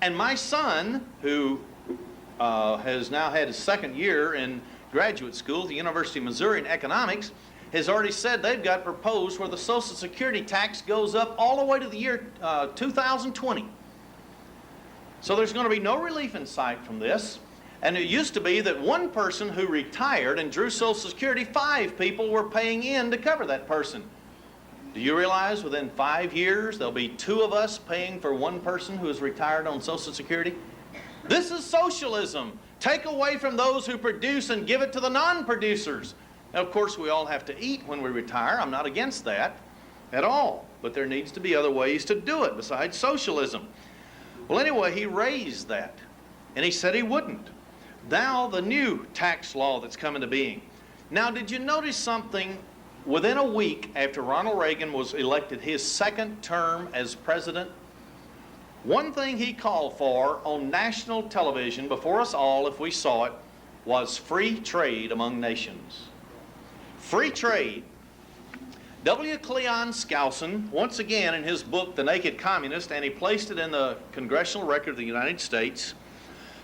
And my son, who has now had his second year in graduate school at the University of Missouri in economics, has already said they've got proposed where the Social Security tax goes up all the way to the year 2020. So there's going to be no relief in sight from this. And it used to be that one person who retired and drew Social Security, 5 people were paying in to cover that person. Do you realize within 5 years there'll be 2 of us paying for one person who is retired on Social Security? This is socialism. Take away from those who produce and give it to the non-producers. Now, of course, we all have to eat when we retire. I'm not against that at all. But there needs to be other ways to do it besides socialism. Well, anyway, he raised that. And he said he wouldn't. Now, the new tax law that's come into being. Now, did you notice something? Within a week after Ronald Reagan was elected his second term as president, one thing he called for on national television before us all, if we saw it, was free trade among nations. Free trade. W. Cleon Skousen, once again in his book, The Naked Communist, and he placed it in the Congressional Record of the United States,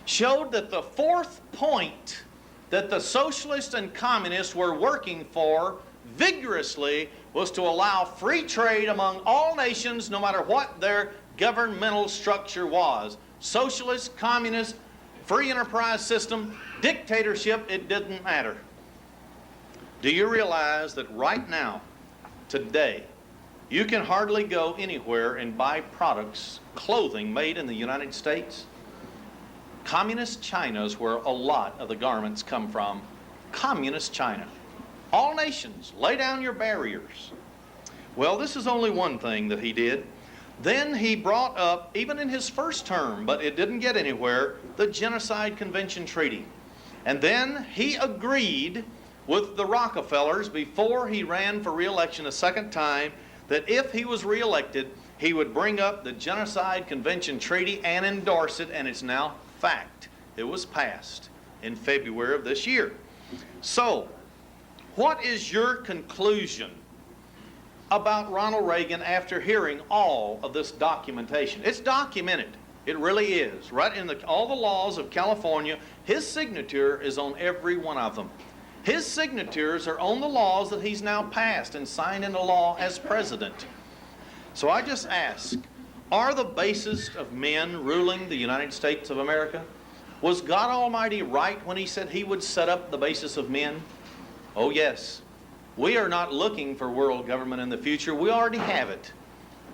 showed that the 4th point that the socialists and communists were working for vigorously was to allow free trade among all nations, no matter what their governmental structure was. Socialist, communist, free enterprise system, dictatorship, it didn't matter. Do you realize that right now, today, you can hardly go anywhere and buy products, clothing made in the United States? Communist China is where a lot of the garments come from. Communist China. All nations, lay down your barriers. Well, this is only one thing that he did. Then he brought up, even in his first term, but it didn't get anywhere, the Genocide Convention Treaty. And then he agreed with the Rockefellers before he ran for re-election a second time, that if he was re-elected, he would bring up the Genocide Convention Treaty and endorse it, and it's now fact. It was passed in February of this year. So, what is your conclusion about Ronald Reagan after hearing all of this documentation? It's documented. It really is. Right in all the laws of California, his signature is on every one of them. His signatures are on the laws that he's now passed and signed into law as president. So I just ask, are the basest of men ruling the United States of America? Was God Almighty right when he said he would set up the basis of men? Oh yes. We are not looking for world government in the future. We already have it.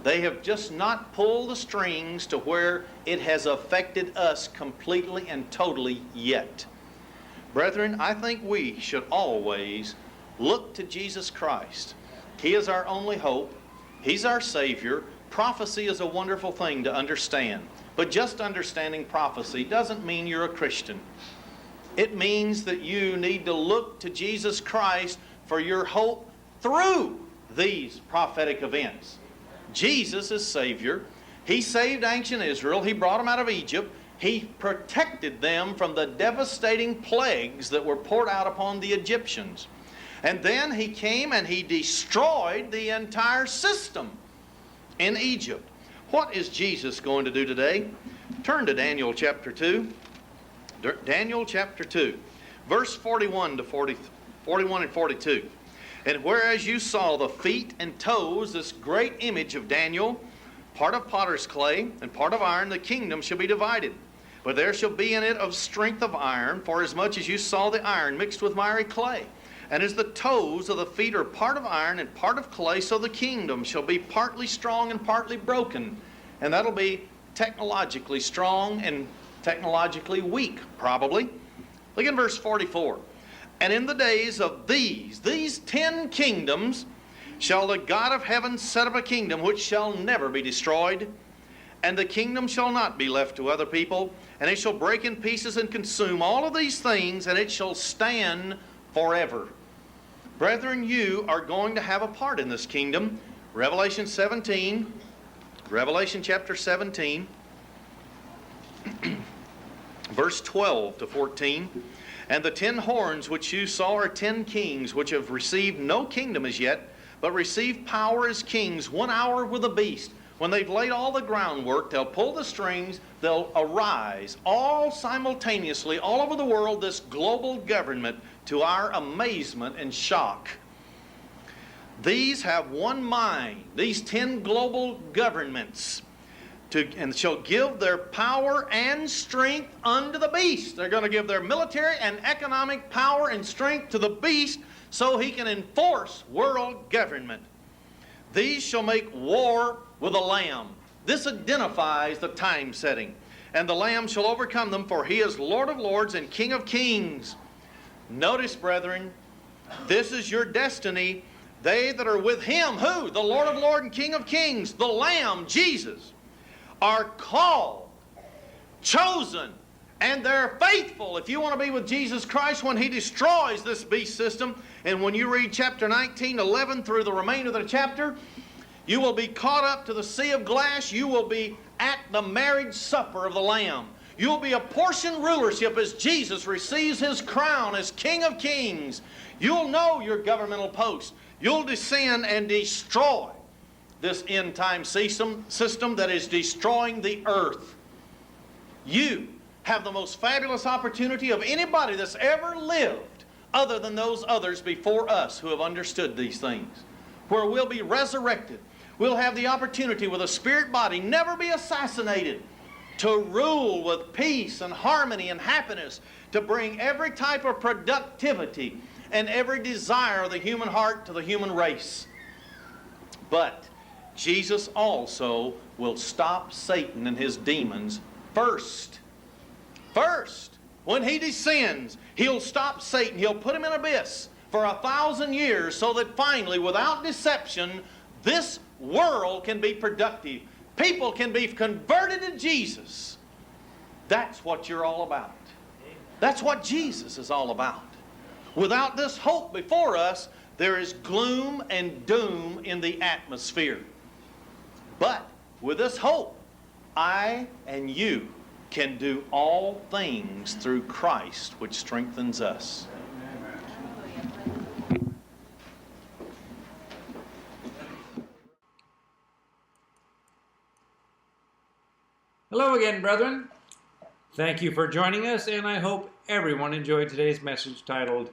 They have just not pulled the strings to where it has affected us completely and totally yet. Brethren, I think we should always look to Jesus Christ. He is our only hope. He's our Savior. Prophecy is a wonderful thing to understand. But just understanding prophecy doesn't mean you're a Christian. It means that you need to look to Jesus Christ for your hope through these prophetic events. Jesus is Savior. He saved ancient Israel. He brought them out of Egypt. He protected them from the devastating plagues that were poured out upon the Egyptians. And then he came and he destroyed the entire system in Egypt. What is Jesus going to do today? Turn to Daniel chapter 2. Daniel chapter 2, verse 41 and 42. And whereas you saw the feet and toes, this great image of Daniel, part of potter's clay and part of iron, the kingdom shall be divided. But there shall be in it of strength of iron, for as much as you saw the iron mixed with miry clay. And as the toes of the feet are part of iron and part of clay, so the kingdom shall be partly strong and partly broken. And that'll be technologically strong and technologically weak, probably. Look at verse 44. And in the days of these 10 kingdoms, shall the God of heaven set up a kingdom which shall never be destroyed. And the kingdom shall not be left to other people. And it shall break in pieces and consume all of these things, and it shall stand forever. Brethren, you are going to have a part in this kingdom. Revelation 17, Revelation chapter 17, verse 12 to 14. And the 10 horns which you saw are 10 kings, which have received no kingdom as yet, but receive power as kings 1 hour with the beast. When they've laid all the groundwork, they'll pull the strings, they'll arise all simultaneously all over the world, this global government, to our amazement and shock. These have one mind, these 10 global governments, and shall give their power and strength unto the beast. They're going to give their military and economic power and strength to the beast so he can enforce world government. These shall make war with the Lamb. This identifies the time setting. And the Lamb shall overcome them, for he is Lord of lords and King of kings. Notice, brethren, this is your destiny. They that are with him, who? The Lord of lords and King of kings, the Lamb, Jesus, are called, chosen, and they're faithful. If you want to be with Jesus Christ when he destroys this beast system, and when you read chapter 19, 11 through the remainder of the chapter, you will be caught up to the sea of glass. You will be at the marriage supper of the Lamb. You'll be apportioned rulership as Jesus receives his crown as King of kings. You'll know your governmental post. You'll descend and destroy this end-time system that is destroying the earth. You have the most fabulous opportunity of anybody that's ever lived, other than those others before us who have understood these things, where we'll be resurrected. We'll have the opportunity with a spirit body, never be assassinated, to rule with peace and harmony and happiness, to bring every type of productivity and every desire of the human heart to the human race. But Jesus also will stop Satan and his demons first. First, when he descends, he'll stop Satan. He'll put him in an abyss for 1,000 years so that finally, without deception, this world can be productive. People can be converted to Jesus. That's what you're all about. That's what Jesus is all about. Without this hope before us, there is gloom and doom in the atmosphere. But with this hope, I and you can do all things through Christ, which strengthens us. Hello again, brethren. Thank you for joining us, and I hope everyone enjoyed today's message titled,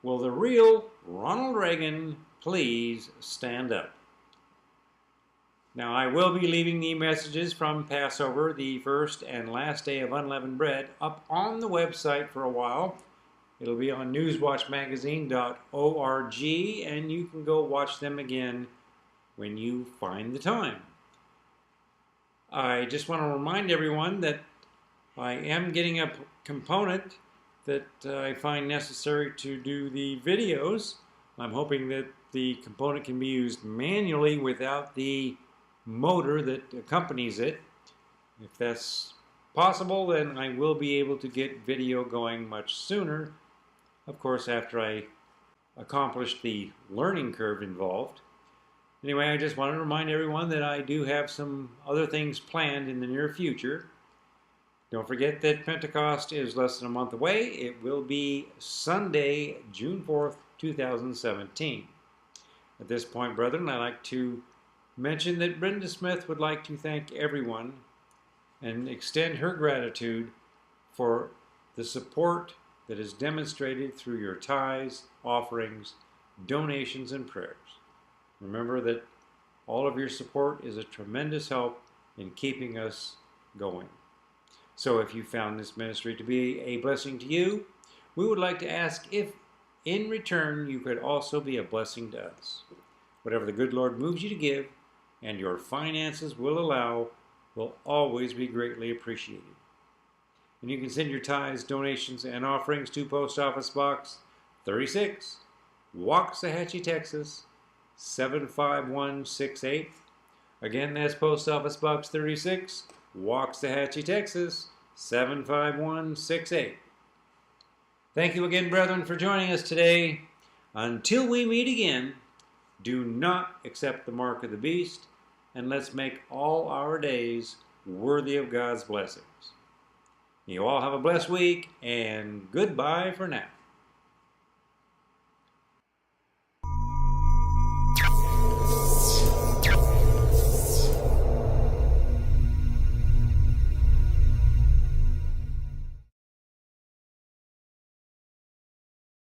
"Will the Real Ronald Reagan Please Stand Up?" Now, I will be leaving the messages from Passover, the first and last day of unleavened bread, up on the website for a while. It'll be on newswatchmagazine.org, and you can go watch them again when you find the time. I just want to remind everyone that I am getting a component that I find necessary to do the videos. I'm hoping that the component can be used manually without the motor that accompanies it. If that's possible, then I will be able to get video going much sooner, of course, after I accomplish the learning curve involved. Anyway, I just wanted to remind everyone that I do have some other things planned in the near future. Don't forget that Pentecost is less than a month away. It will be Sunday, June 4th, 2017. At this point, brethren, I'd like to mention that Brenda Smith would like to thank everyone and extend her gratitude for the support that is demonstrated through your tithes, offerings, donations, and prayers. Remember that all of your support is a tremendous help in keeping us going. So if you found this ministry to be a blessing to you, we would like to ask if in return you could also be a blessing to us. Whatever the good Lord moves you to give and your finances will allow will always be greatly appreciated. And you can send your tithes, donations, and offerings to Post Office Box 36, Waxahachie, Texas 75168. Again, that's Post Office Box 36, Waxahachie, Texas 75168. Thank you again, brethren, for joining us today. Until we meet again, do not accept the mark of the beast, and let's make all our days worthy of God's blessings. You all have a blessed week, and goodbye for now.